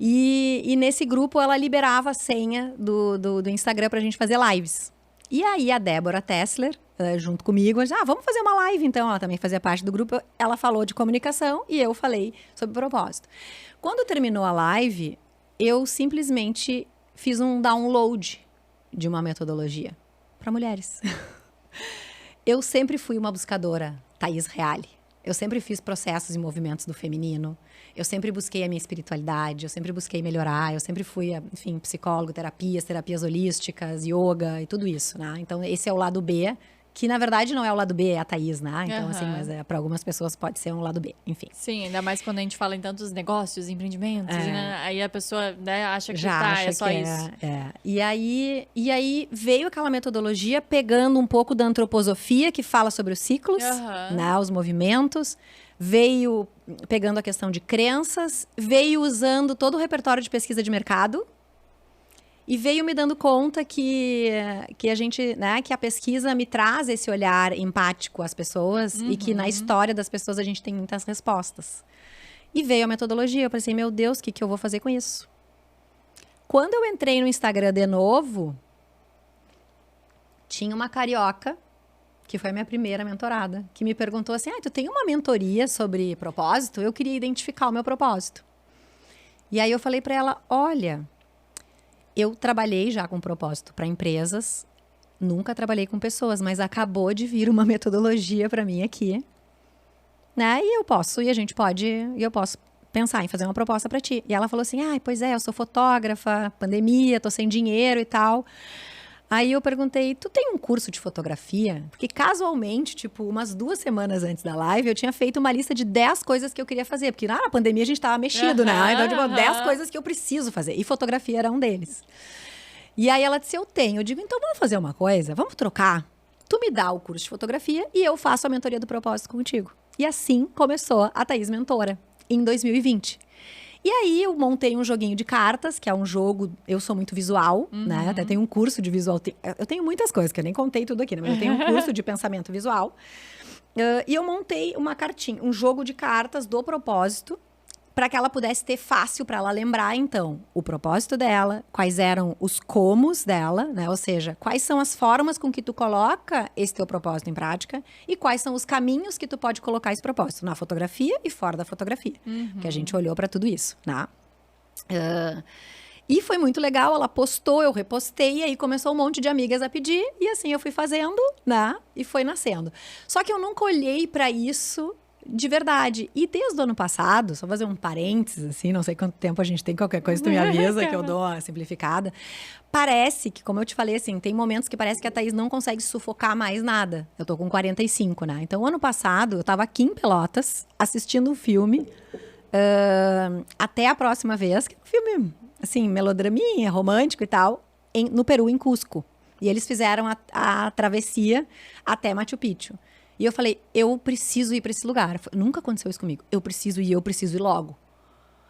E nesse grupo ela liberava a senha do Instagram pra gente fazer lives. E aí a Débora Tessler, junto comigo, vamos fazer uma live então. Ela também fazia parte do grupo. Ela falou de comunicação e eu falei sobre propósito. Quando terminou a live, eu simplesmente fiz um download de uma metodologia para mulheres. Eu sempre fui uma buscadora, Thaís Reale. Eu sempre fiz processos e movimentos do feminino. Eu sempre busquei a minha espiritualidade, eu sempre busquei melhorar, eu sempre fui, enfim, psicólogo, terapias holísticas, yoga e tudo isso, né? Então, esse é o lado B, que na verdade não é o lado B, é a Thaís, né? Então, assim, mas para algumas pessoas pode ser um lado B, enfim. Sim, ainda mais quando a gente fala em tantos negócios, empreendimentos, né? Aí a pessoa, né, acha que é só isso. E aí veio aquela metodologia pegando um pouco da antroposofia, que fala sobre os ciclos, né? Os movimentos. Veio pegando a questão de crenças, veio usando todo o repertório de pesquisa de mercado e veio me dando conta que a gente, né, que a pesquisa me traz esse olhar empático às pessoas e que na história das pessoas a gente tem muitas respostas. E veio a metodologia, eu pensei, meu Deus, o que eu vou fazer com isso? Quando eu entrei no Instagram de novo, tinha uma carioca que foi a minha primeira mentorada, que me perguntou assim, tu tem uma mentoria sobre propósito? Eu queria identificar o meu propósito. E aí eu falei para ela, olha, eu trabalhei já com propósito para empresas, nunca trabalhei com pessoas, mas acabou de vir uma metodologia para mim aqui, né? E eu posso pensar em fazer uma proposta para ti. E ela falou assim, pois é, eu sou fotógrafa, pandemia, tô sem dinheiro e tal. Aí eu perguntei, tu tem um curso de fotografia? Porque casualmente, tipo, umas 2 semanas antes da live, eu tinha feito uma lista de 10 coisas que eu queria fazer. Porque na pandemia a gente tava mexido, né? Então, tipo, 10 coisas que eu preciso fazer. E fotografia era um deles. E aí ela disse, eu tenho. Eu digo, então vamos fazer uma coisa? Vamos trocar? Tu me dá o curso de fotografia e eu faço a mentoria do propósito contigo. E assim começou a Thaís Mentora, em 2020. E aí eu montei um joguinho de cartas, que é um jogo, eu sou muito visual, né? Até tenho um curso de visual. Eu tenho muitas coisas, que eu nem contei tudo aqui, né? Mas eu tenho um curso de pensamento visual. E eu montei uma cartinha, um jogo de cartas do propósito, para que ela pudesse ter fácil para ela lembrar, então, o propósito dela, quais eram os comos dela, né? Ou seja, quais são as formas com que tu coloca esse teu propósito em prática e quais são os caminhos que tu pode colocar esse propósito na fotografia e fora da fotografia. Que a gente olhou para tudo isso, né? E foi muito legal, ela postou, eu repostei, e aí começou um monte de amigas a pedir, e assim eu fui fazendo, né? E foi nascendo. Só que eu nunca olhei para isso De verdade. E desde o ano passado, só fazer um parênteses, assim, não sei quanto tempo a gente tem, qualquer coisa tu me avisa que eu dou uma simplificada. Parece que, como eu te falei, assim, tem momentos que parece que a Thaís não consegue sufocar mais nada. Eu tô com 45, né? Então, ano passado, eu tava aqui em Pelotas, assistindo um filme, Até a Próxima Vez, que é um filme, assim, melodraminha, romântico e tal, no Peru, em Cusco. E eles fizeram a travessia até Machu Picchu. E eu falei, eu preciso ir para esse lugar. Nunca aconteceu isso comigo. Eu preciso ir logo.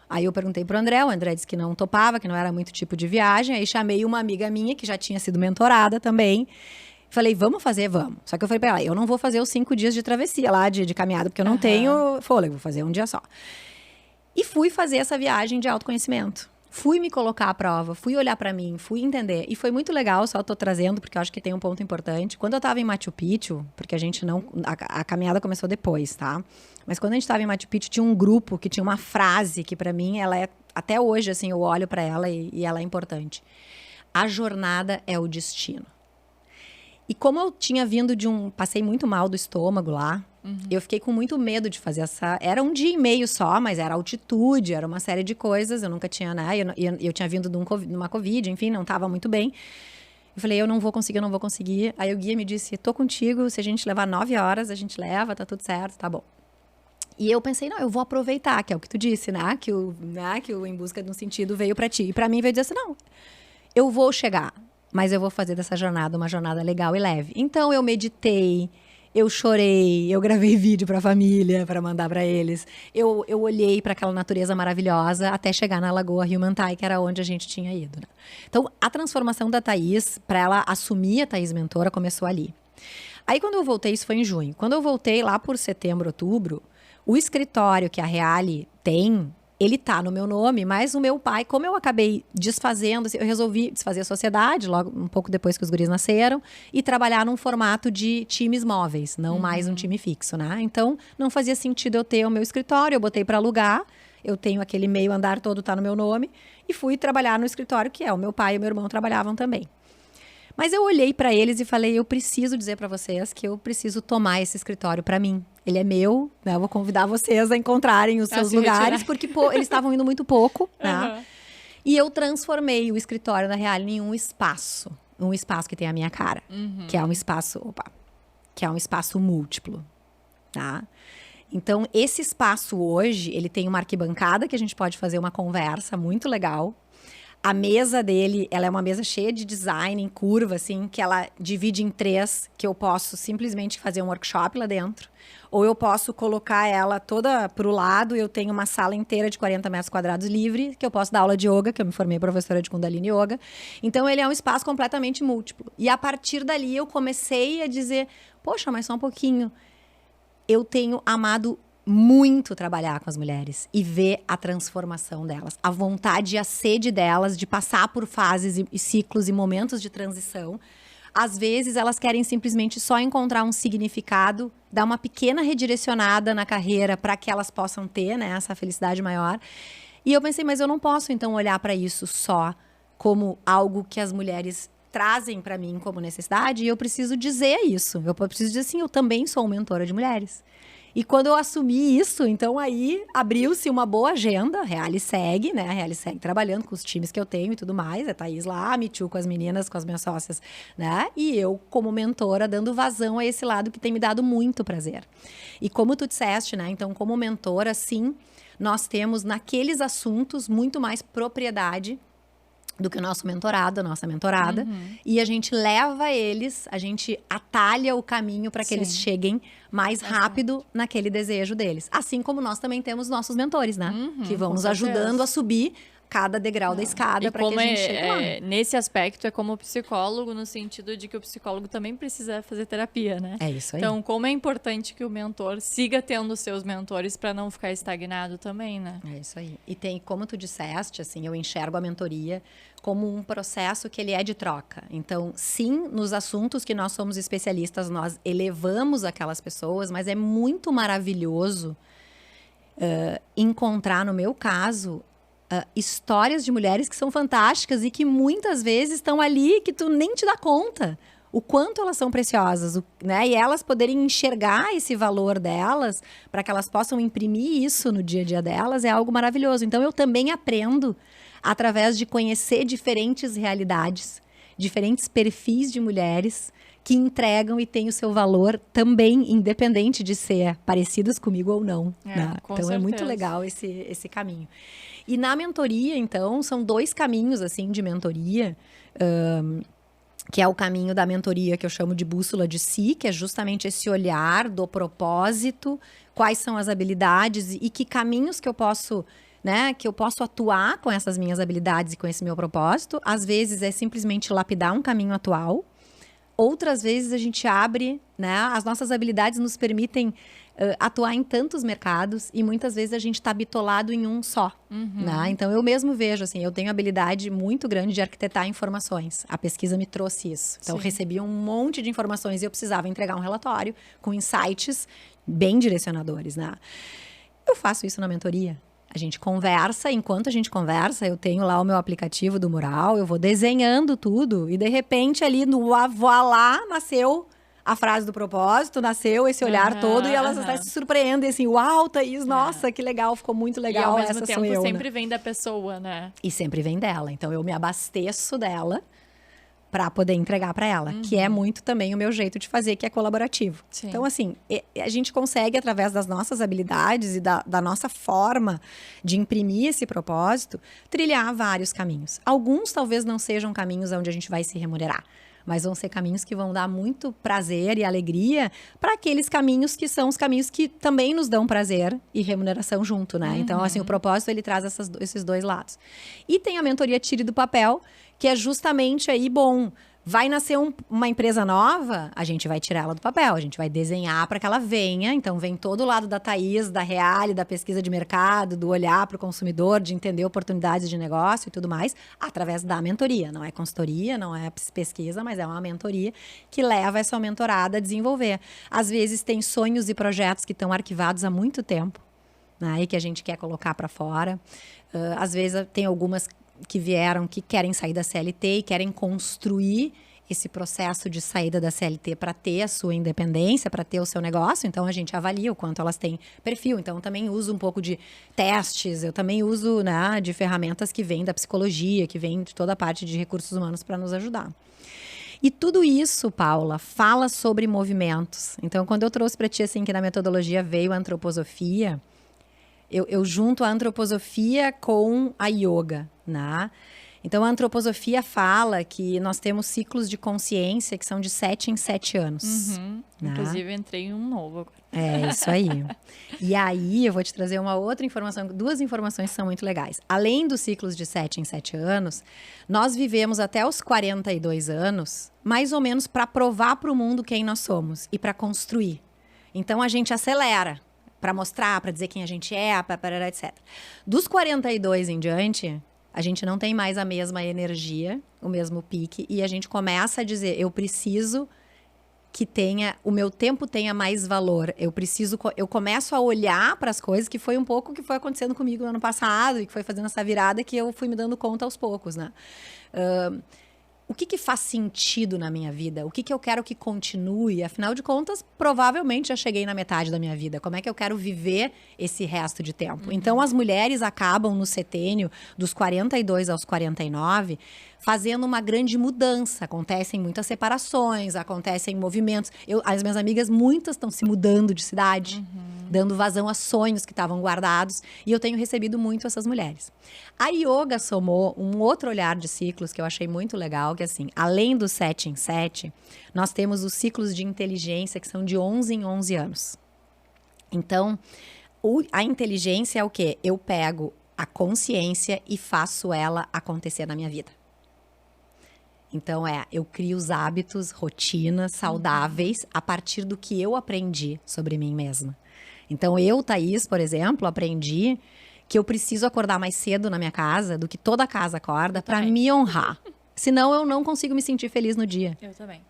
Aí eu perguntei pro André, o André disse que não topava, que não era muito tipo de viagem. Aí chamei uma amiga minha, que já tinha sido mentorada também. Falei, vamos fazer? Vamos. Só que eu falei pra ela, eu não vou fazer os 5 dias de travessia lá, de caminhada, porque eu não tenho fôlego, vou fazer um dia só. E fui fazer essa viagem de autoconhecimento. Fui me colocar à prova, fui olhar pra mim, fui entender. E foi muito legal, só tô trazendo, porque eu acho que tem um ponto importante. Quando eu tava em Machu Picchu, porque a gente não... A caminhada começou depois, tá? Mas quando a gente tava em Machu Picchu, tinha um grupo que tinha uma frase que pra mim, ela é... Até hoje, assim, eu olho pra ela e ela é importante. A jornada é o destino. E como eu tinha vindo passei muito mal do estômago lá, eu fiquei com muito medo de fazer Era um dia e meio só, mas era altitude, era uma série de coisas. Eu nunca tinha, né? Eu tinha vindo de uma Covid, enfim, não estava muito bem. Eu falei, eu não vou conseguir. Aí o guia me disse, tô contigo, se a gente levar 9 horas, a gente leva, tá tudo certo, tá bom. E eu pensei, não, eu vou aproveitar, que é o que tu disse, né? Que o Em Busca de um Sentido veio pra ti. E pra mim veio dizer assim, não, eu vou chegar, mas eu vou fazer dessa jornada uma jornada legal e leve. Então eu meditei, eu chorei, eu gravei vídeo pra família, pra mandar pra eles. Eu olhei pra aquela natureza maravilhosa até chegar na Lagoa Rio-Mantai, que era onde a gente tinha ido, né? Então, a transformação da Thaís, pra ela assumir a Thaís Mentora, começou ali. Aí, quando eu voltei, isso foi em junho. Quando eu voltei lá por setembro, outubro, o escritório que a Reale tem... Ele tá no meu nome, mas o meu pai, como eu acabei desfazendo, eu resolvi desfazer a sociedade, logo um pouco depois que os guris nasceram, e trabalhar num formato de times móveis, não mais um time fixo, né? Então, não fazia sentido eu ter o meu escritório, eu botei para alugar, eu tenho aquele meio andar todo, tá no meu nome, e fui trabalhar no escritório, que é o meu pai e o meu irmão trabalhavam também. Mas eu olhei para eles e falei, eu preciso dizer para vocês que eu preciso tomar esse escritório para mim. Ele é meu, né? Eu vou convidar vocês a encontrarem os seus lugares, porque eles estavam indo muito pouco, né? E eu transformei o escritório da Reale em um espaço que tem a minha cara, que é um espaço múltiplo, tá? Então, esse espaço hoje, ele tem uma arquibancada que a gente pode fazer uma conversa muito legal. A mesa dele, ela é uma mesa cheia de design, em curva, assim, que ela divide em 3, que eu posso simplesmente fazer um workshop lá dentro. Ou eu posso colocar ela toda pro lado e eu tenho uma sala inteira de 40 metros quadrados livre, que eu posso dar aula de yoga, que eu me formei professora de Kundalini Yoga. Então, ele é um espaço completamente múltiplo. E a partir dali, eu comecei a dizer, poxa, mas só um pouquinho. Eu tenho amado muito trabalhar com as mulheres e ver a transformação delas, a vontade e a sede delas de passar por fases e ciclos e momentos de transição. Às vezes elas querem simplesmente só encontrar um significado, dar uma pequena redirecionada na carreira para que elas possam ter, né, essa felicidade maior. E eu pensei, mas eu não posso então olhar para isso só como algo que as mulheres trazem para mim como necessidade, e eu preciso dizer isso. Eu preciso dizer assim, eu também sou mentora de mulheres. E quando eu assumi isso, então aí abriu-se uma boa agenda. A Reale segue, né? A Reale segue trabalhando com os times que eu tenho e tudo mais. A Thaís lá, a Michu com as meninas, com as minhas sócias, né? E eu, como mentora, dando vazão a esse lado que tem me dado muito prazer. E como tu disseste, né? Então, como mentora, sim, nós temos naqueles assuntos muito mais propriedade do que o nosso mentorado, a nossa mentorada. E a gente leva eles, a gente atalha o caminho para que eles cheguem mais rápido naquele desejo deles. Assim como nós também temos nossos mentores, né? Que vão nos ajudando a subir cada degrau da escada para que a gente chegue lá. Nesse aspecto, é como psicólogo, no sentido de que o psicólogo também precisa fazer terapia, né? É isso aí. Então, como é importante que o mentor siga tendo seus mentores para não ficar estagnado também, né? É isso aí. E tem, como tu disseste, assim, eu enxergo a mentoria como um processo que ele é de troca. Então, sim, nos assuntos que nós somos especialistas, nós elevamos aquelas pessoas, mas é muito maravilhoso encontrar, no meu caso, histórias de mulheres que são fantásticas e que muitas vezes estão ali que tu nem te dá conta. o quanto elas são preciosas, né? E elas poderem enxergar esse valor delas, para que elas possam imprimir isso no dia a dia delas, é algo maravilhoso. Então, eu também aprendo através de conhecer diferentes realidades, diferentes perfis de mulheres que entregam e têm o seu valor também, independente de ser parecidas comigo ou não. Né? Então, é muito legal esse caminho. E na mentoria, então, são 2 caminhos, assim, de mentoria, que é o caminho da mentoria que eu chamo de bússola de si, que é justamente esse olhar do propósito, quais são as habilidades e que caminhos que eu posso, né, que eu posso atuar com essas minhas habilidades e com esse meu propósito. Às vezes é simplesmente lapidar um caminho atual. Outras vezes a gente abre, né, as nossas habilidades nos permitem atuar em tantos mercados e muitas vezes a gente está bitolado em um só. Né? Então, eu mesmo vejo, assim, eu tenho habilidade muito grande de arquitetar informações. A pesquisa me trouxe isso. Então, eu recebi um monte de informações e eu precisava entregar um relatório com insights bem direcionadores. Né? Eu faço isso na mentoria. A gente conversa, enquanto a gente conversa, eu tenho lá o meu aplicativo do mural, eu vou desenhando tudo e, de repente, ali no voilá, nasceu a frase do propósito, nasceu esse olhar todo e elas até se surpreendem, assim, uau, Thaís, nossa, que legal, ficou muito legal, e ao mesmo tempo sou eu, sempre né? vem da pessoa, né? E sempre vem dela, então eu me abasteço dela para poder entregar para ela, que é muito também o meu jeito de fazer, que é colaborativo. Sim. Então, assim, a gente consegue, através das nossas habilidades e da nossa forma de imprimir esse propósito, trilhar vários caminhos. Alguns talvez não sejam caminhos onde a gente vai se remunerar, mas vão ser caminhos que vão dar muito prazer e alegria para aqueles caminhos que são os caminhos que também nos dão prazer e remuneração junto, né? Então, assim, o propósito, ele traz esses 2 lados. E tem a mentoria Tire do Papel, que é justamente aí, bom, vai nascer uma empresa nova, a gente vai tirar ela do papel, a gente vai desenhar para que ela venha. Então, vem todo o lado da Thaís, da Reale, da pesquisa de mercado, do olhar para o consumidor, de entender oportunidades de negócio e tudo mais, através da mentoria. Não é consultoria, não é pesquisa, mas é uma mentoria que leva essa mentorada a desenvolver. Às vezes, tem sonhos e projetos que estão arquivados há muito tempo, né, e que a gente quer colocar para fora. Às vezes, tem algumas que vieram, que querem sair da CLT e querem construir esse processo de saída da CLT para ter a sua independência, para ter o seu negócio. Então, a gente avalia o quanto elas têm perfil. Então, eu também uso um pouco de testes, eu também uso, né, de ferramentas que vêm da psicologia, que vêm de toda a parte de recursos humanos para nos ajudar. E tudo isso, Paula, fala sobre movimentos. Então, quando eu trouxe para ti, assim, que na metodologia veio a antroposofia, eu junto a antroposofia com a yoga, né? Então, a antroposofia fala que nós temos ciclos de consciência que são de 7 em 7 anos. Né? Inclusive, entrei em um novo agora. É, isso aí. E aí, eu vou te trazer uma outra informação, 2 informações que são muito legais. Além dos ciclos de 7 em 7 anos, nós vivemos até os 42 anos, mais ou menos para provar para o mundo quem nós somos e para construir. Então, a gente acelera para mostrar, para dizer quem a gente é, etc. Dos 42 em diante, a gente não tem mais a mesma energia, o mesmo pique, e a gente começa a dizer, eu preciso que o meu tempo tenha mais valor. Eu começo a olhar para as coisas, que foi um pouco o que foi acontecendo comigo no ano passado, e que foi fazendo essa virada que eu fui me dando conta aos poucos, né? O que faz sentido na minha vida? O que eu quero que continue? Afinal de contas, provavelmente já cheguei na metade da minha vida. Como é que eu quero viver esse resto de tempo? Então, as mulheres acabam no setênio, dos 42 aos 49, fazendo uma grande mudança. Acontecem muitas separações, acontecem movimentos. As minhas amigas, muitas estão se mudando de cidade, dando vazão a sonhos que estavam guardados. E eu tenho recebido muito essas mulheres. A yoga somou um outro olhar de ciclos que eu achei muito legal, que assim, além dos 7 em 7, nós temos os ciclos de inteligência, que são de 11 em 11 anos. Então, a inteligência é o quê? Eu pego a consciência e faço ela acontecer na minha vida. Então, eu crio os hábitos, rotinas saudáveis a partir do que eu aprendi sobre mim mesma. Então, eu, Thaís, por exemplo, aprendi que eu preciso acordar mais cedo na minha casa do que toda a casa acorda para me honrar. Senão, eu não consigo me sentir feliz no dia. Eu também.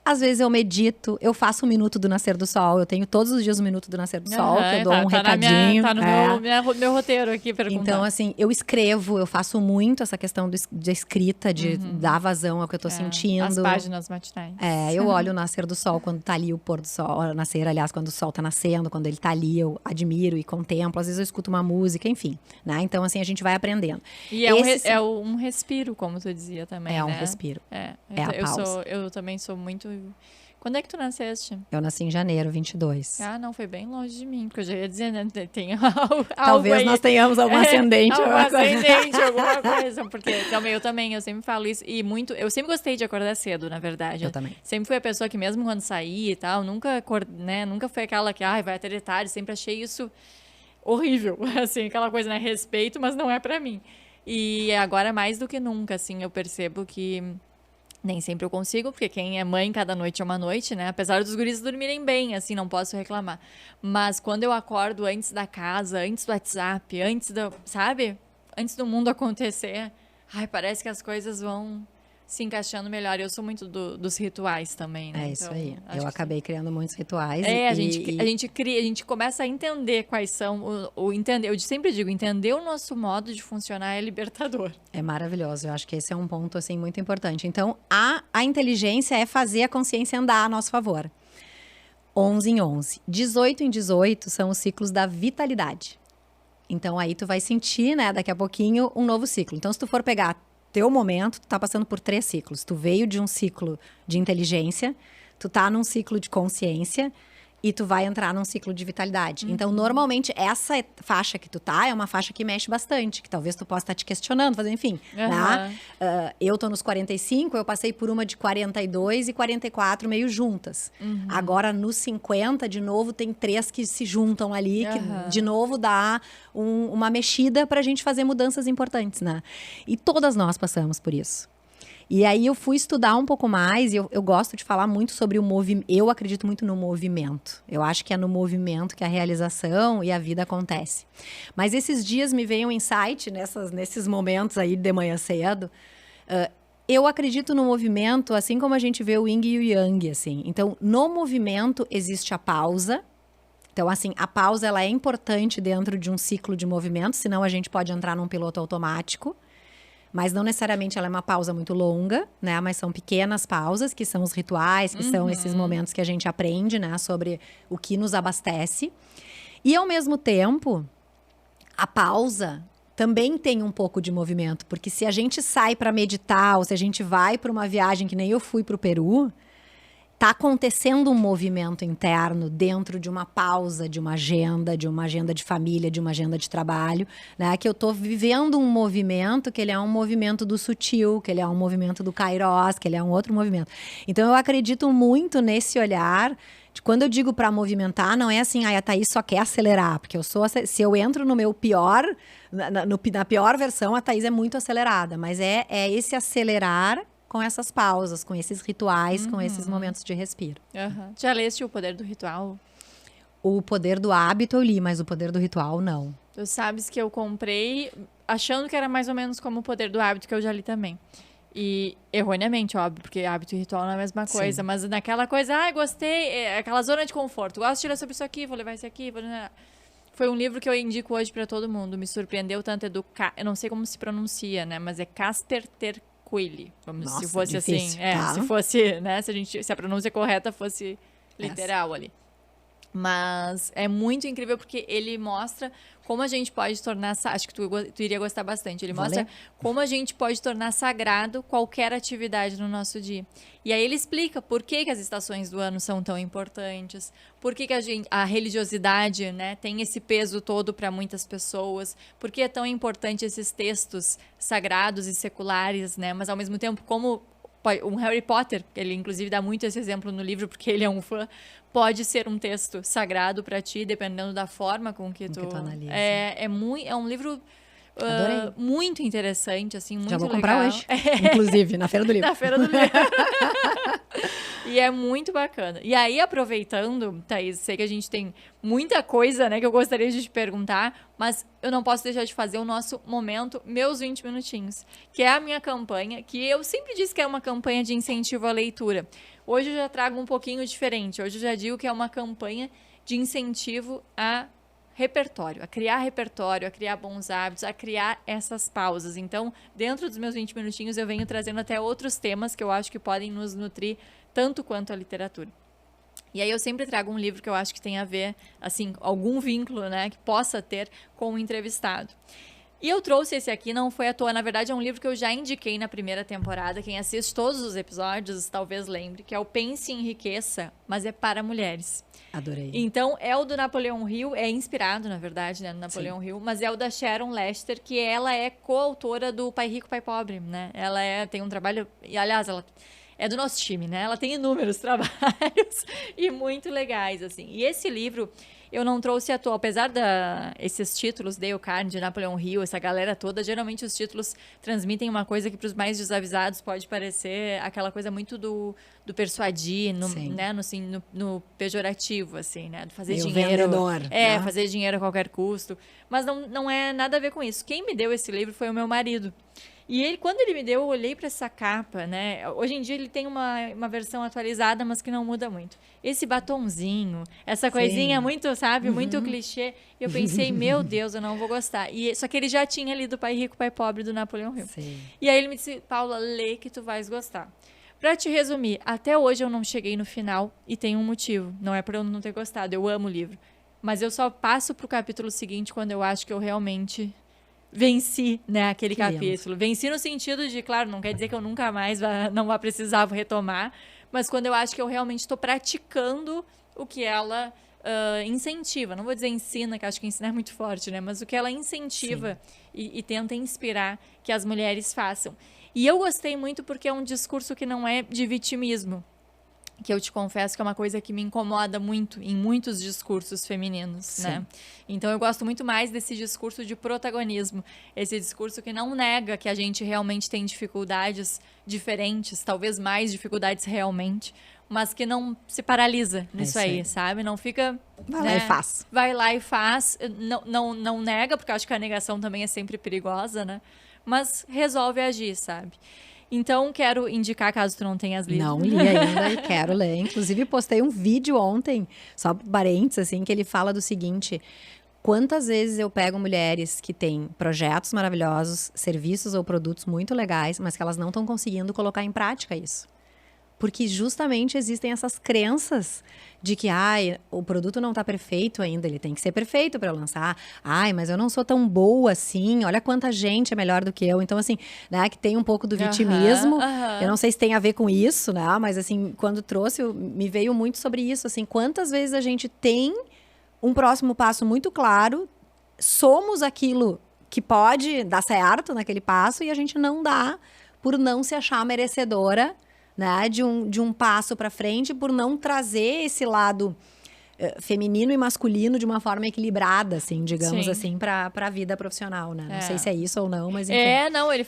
Às vezes eu medito, eu faço 1 minuto do nascer do sol. Eu tenho todos os dias 1 minuto do nascer do sol, que eu dou um recadinho. Tá no meu roteiro aqui perguntar. Então, assim, eu escrevo, eu faço muito essa questão de escrita, de dar vazão ao que eu tô sentindo. As páginas matinais. Eu olho o nascer do sol quando tá ali o pôr do sol. Nascer, aliás, quando o sol tá nascendo, quando ele tá ali, eu admiro e contemplo. Às vezes eu escuto uma música, enfim, né? Então, assim, a gente vai aprendendo. E um respiro, como tu dizia também, um respiro. É a pausa. Eu também sou muito... Quando é que tu nasceste? Eu nasci em janeiro, 22. Ah, não, foi bem longe de mim, porque eu já ia dizer, né, tem algo Talvez aí. nós tenhamos algum ascendente. Alguma coisa, porque eu sempre falo isso, e muito, eu sempre gostei de acordar cedo, na verdade. Eu também. Sempre fui a pessoa que mesmo quando saía e tal, nunca foi aquela que, vai até de tarde, sempre achei isso horrível, assim, aquela coisa, né, respeito, mas não é pra mim. E agora, mais do que nunca, assim, eu percebo que nem sempre eu consigo, porque quem é mãe, cada noite é uma noite, né? Apesar dos guris dormirem bem, assim, não posso reclamar. Mas quando eu acordo antes da casa, antes do WhatsApp, sabe? Antes do mundo acontecer, parece que as coisas vão se encaixando melhor. Eu sou muito dos rituais também, né? É isso aí. Eu acabei criando muitos rituais. A gente começa a entender quais são. Eu sempre digo, entender o nosso modo de funcionar é libertador. É maravilhoso. Eu acho que esse é um ponto, assim, muito importante. Então, a inteligência é fazer a consciência andar a nosso favor. 11 em 11. 18 em 18 são os ciclos da vitalidade. Então, aí tu vai sentir, né, daqui a pouquinho, um novo ciclo. Então, se tu for pegar teu momento, tu tá passando por 3 ciclos. Tu veio de um ciclo de inteligência, tu tá num ciclo de consciência e tu vai entrar num ciclo de vitalidade. Então, normalmente, essa faixa que tu tá é uma faixa que mexe bastante, que talvez tu possa estar te questionando, enfim. Né? Eu tô nos 45, eu passei por uma de 42 e 44 meio juntas. Agora, nos 50, de novo, tem 3 que se juntam ali, que de novo dá uma mexida pra gente fazer mudanças importantes, né? E todas nós passamos por isso. E aí eu fui estudar um pouco mais, e eu gosto de falar muito sobre o movimento. Eu acredito muito no movimento. Eu acho que é no movimento que a realização e a vida acontece. Mas esses dias me veio um insight nesses momentos aí de manhã cedo. Eu acredito no movimento, assim como a gente vê o yin e o yang, assim. Então, no movimento existe a pausa. Então, assim, a pausa ela é importante dentro de um ciclo de movimento, senão a gente pode entrar num piloto automático. Mas não necessariamente ela é uma pausa muito longa, né? Mas são pequenas pausas, que são os rituais, que são esses momentos que a gente aprende, né? Sobre o que nos abastece. E, ao mesmo tempo, a pausa também tem um pouco de movimento. Porque se a gente sai para meditar, ou se a gente vai para uma viagem, que nem eu fui para o Peru, tá acontecendo um movimento interno dentro de uma pausa, de uma agenda de família, de uma agenda de trabalho, né? Que eu tô vivendo um movimento, que ele é um movimento do sutil, que ele é um movimento do Kairos, que ele é um outro movimento. Então, eu acredito muito nesse olhar de quando eu digo para movimentar, não é assim, a Thaís só quer acelerar, porque se eu entro no meu pior, na pior versão, a Thaís é muito acelerada, mas é esse acelerar com essas pausas, com esses rituais, com esses momentos de respiro. Já leste O Poder do Ritual? O Poder do Hábito eu li, mas O Poder do Ritual não. Tu sabes que eu comprei achando que era mais ou menos como O Poder do Hábito, que eu já li também. E erroneamente, óbvio, porque hábito e ritual não é a mesma coisa. Sim. Mas naquela coisa, gostei, aquela zona de conforto. Gosto de ler sobre isso aqui, vou levar isso aqui. Foi um livro que eu indico hoje para todo mundo. Me surpreendeu tanto eu não sei como se pronuncia, né? Mas é Caster Ter Quille. Nossa, se fosse difícil, assim, tá? se fosse, né, se a pronúncia correta fosse literal ali. Mas é muito incrível porque ele mostra como a gente pode tornar, acho que tu iria gostar bastante, ele mostra como a gente pode tornar sagrado qualquer atividade no nosso dia. E aí ele explica por que as estações do ano são tão importantes, por que a religiosidade, né, tem esse peso todo para muitas pessoas, por que é tão importante esses textos sagrados e seculares, né, mas ao mesmo tempo como um Harry Potter, ele inclusive dá muito esse exemplo no livro porque ele é um fã, pode ser um texto sagrado para ti, dependendo da forma com que tu analisa. É um livro muito interessante, assim, muito legal. Já vou comprar hoje, inclusive, na Feira do Livro. Na Feira do Livro. E é muito bacana. E aí, aproveitando, Thaís, sei que a gente tem muita coisa, né, que eu gostaria de te perguntar, mas eu não posso deixar de fazer o nosso momento, meus 20 minutinhos, que é a minha campanha, que eu sempre disse que é uma campanha de incentivo à leitura. Hoje eu já trago um pouquinho diferente. Hoje eu já digo que é uma campanha de incentivo a repertório, a criar bons hábitos, a criar essas pausas. Então, dentro dos meus 20 minutinhos, eu venho trazendo até outros temas que eu acho que podem nos nutrir tanto quanto a literatura. E aí eu sempre trago um livro que eu acho que tem a ver, assim, algum vínculo, né, que possa ter com o entrevistado. E eu trouxe esse aqui, não foi à toa, na verdade é um livro que eu já indiquei na primeira temporada, quem assiste todos os episódios talvez lembre, que é o Pense e Enriqueça, mas é para mulheres. Adorei. Então, é o do Napoleão Hill, é inspirado, na verdade, né, no Napoleão Hill, mas é o da Sharon Lester, que ela é coautora do Pai Rico, Pai Pobre, né? Ela tem um trabalho, e aliás, ela é do nosso time, né? Ela tem inúmeros trabalhos e muito legais, assim. E esse livro eu não trouxe à toa, apesar esses títulos, Dale Carnegie, Napoleão Hill, essa galera toda, geralmente os títulos transmitem uma coisa que para os mais desavisados pode parecer aquela coisa muito do persuadir, né, no pejorativo, assim, né, do fazer dinheiro. Vendedor, né? Fazer dinheiro a qualquer custo. Mas não é nada a ver com isso. Quem me deu esse livro foi o meu marido. E ele, quando ele me deu, eu olhei para essa capa, né? Hoje em dia ele tem uma versão atualizada, mas que não muda muito. Esse batonzinho, essa coisinha muito, sabe, muito clichê. E eu pensei, meu Deus, eu não vou gostar. Só que ele já tinha lido Pai Rico, Pai Pobre, do Napoleão Hill. Sim. E aí ele me disse, Paula, lê que tu vais gostar. Pra te resumir, até hoje eu não cheguei no final e tem um motivo. Não é por eu não ter gostado, eu amo o livro. Mas eu só passo pro capítulo seguinte quando eu acho que eu realmente venci, né, aquele capítulo. Venci no sentido de, claro, não quer dizer que eu nunca mais não vá precisar retomar, mas quando eu acho que eu realmente estou praticando o que ela incentiva. Não vou dizer ensina, que acho que ensinar é muito forte, né, mas o que ela incentiva e tenta inspirar que as mulheres façam. E eu gostei muito porque é um discurso que não é de vitimismo, que eu te confesso que é uma coisa que me incomoda muito em muitos discursos femininos, né? Então eu gosto muito mais desse discurso de protagonismo, esse discurso que não nega que a gente realmente tem dificuldades diferentes, talvez mais dificuldades realmente, mas que não se paralisa nisso aí, sabe? Não fica... Vai lá e faz. Vai lá e faz, não nega, porque eu acho que a negação também é sempre perigosa, né? Mas resolve agir, sabe? Então, quero indicar, caso tu não tenhas lido. Não li ainda e quero ler. Inclusive, postei um vídeo ontem, só parênteses, assim, que ele fala do seguinte: quantas vezes eu pego mulheres que têm projetos maravilhosos, serviços ou produtos muito legais, mas que elas não estão conseguindo colocar em prática isso. Porque justamente existem essas crenças de que, o produto não está perfeito ainda, ele tem que ser perfeito para eu lançar. Mas eu não sou tão boa assim, olha quanta gente é melhor do que eu. Então, assim, né, que tem um pouco do vitimismo. Eu não sei se tem a ver com isso, né, mas assim, quando trouxe, me veio muito sobre isso, assim, quantas vezes a gente tem um próximo passo muito claro, somos aquilo que pode dar certo naquele passo e a gente não dá por não se achar merecedora, né, de um passo para frente, por não trazer esse lado feminino e masculino de uma forma equilibrada, assim, digamos assim, para a vida profissional, né? Não sei se é isso ou não, mas enfim. Ele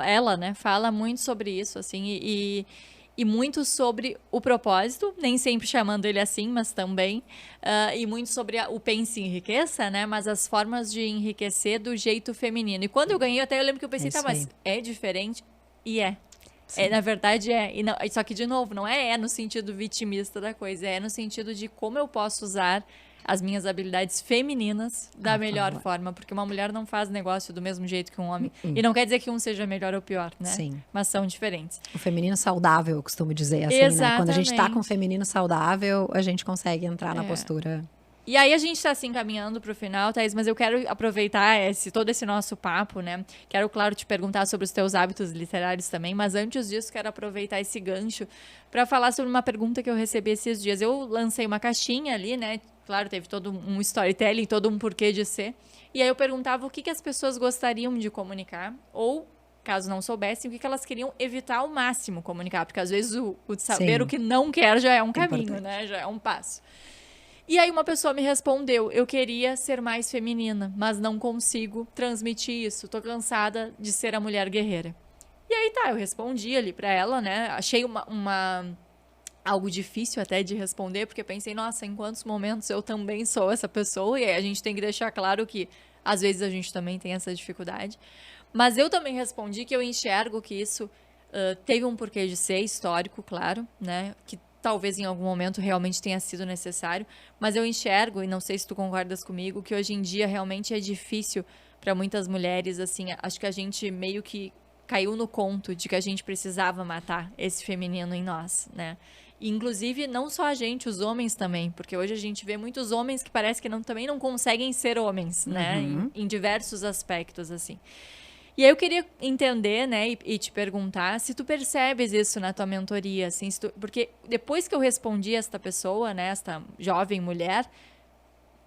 ela, né, fala muito sobre isso, assim, e muito sobre o propósito, nem sempre chamando ele assim, mas também, e muito sobre o Pense e Enriqueça, né, mas as formas de enriquecer do jeito feminino. E quando eu ganhei, até eu lembro que eu pensei, mas é diferente? E na verdade e não, só que, de novo, não é no sentido vitimista da coisa, é no sentido de como eu posso usar as minhas habilidades femininas da melhor forma, porque uma mulher não faz negócio do mesmo jeito que um homem, e não quer dizer que um seja melhor ou pior, né? Sim. Mas são diferentes. O feminino saudável, eu costumo dizer assim, né? Quando a gente tá com o feminino saudável, a gente consegue entrar na postura... E aí a gente está assim caminhando para o final, Thaís, mas eu quero aproveitar todo esse nosso papo, né? Quero, claro, te perguntar sobre os teus hábitos literários também, mas antes disso quero aproveitar esse gancho para falar sobre uma pergunta que eu recebi esses dias. Eu lancei uma caixinha ali, né? Claro, teve todo um storytelling, todo um porquê de ser. E aí eu perguntava o que as pessoas gostariam de comunicar, ou, caso não soubessem, o que elas queriam evitar ao máximo comunicar, porque às vezes o saber o que não quer já é um caminho, né? Já é um passo. E aí uma pessoa me respondeu, eu queria ser mais feminina, mas não consigo transmitir isso, tô cansada de ser a mulher guerreira. E aí eu respondi ali pra ela, né, achei algo difícil até de responder, porque pensei, nossa, em quantos momentos eu também sou essa pessoa, e aí a gente tem que deixar claro que às vezes a gente também tem essa dificuldade. Mas eu também respondi que eu enxergo que isso teve um porquê de ser histórico, claro, né? Que talvez em algum momento realmente tenha sido necessário, mas eu enxergo, e não sei se tu concordas comigo, que hoje em dia realmente é difícil para muitas mulheres, assim, acho que a gente meio que caiu no conto de que a gente precisava matar esse feminino em nós, né? E, inclusive, não só a gente, os homens também, porque hoje a gente vê muitos homens que parece que também não conseguem ser homens, né? Em diversos aspectos, assim. E aí eu queria entender, né, e te perguntar se tu percebes isso na tua mentoria, assim, porque depois que eu respondi esta pessoa, né, esta jovem mulher,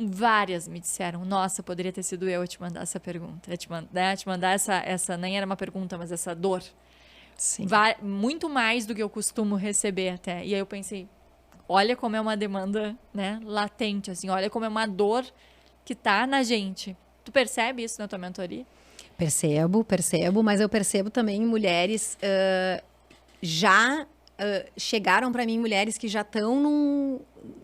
várias me disseram, nossa, poderia ter sido eu a te mandar essa pergunta, te mandar essa, nem era uma pergunta, mas essa dor. Sim. Muito mais do que eu costumo receber até. E aí eu pensei, olha como é uma demanda, né, latente, assim, olha como é uma dor que tá na gente. Tu percebe isso na tua mentoria? Percebo, mas eu percebo também mulheres chegaram para mim mulheres que já estão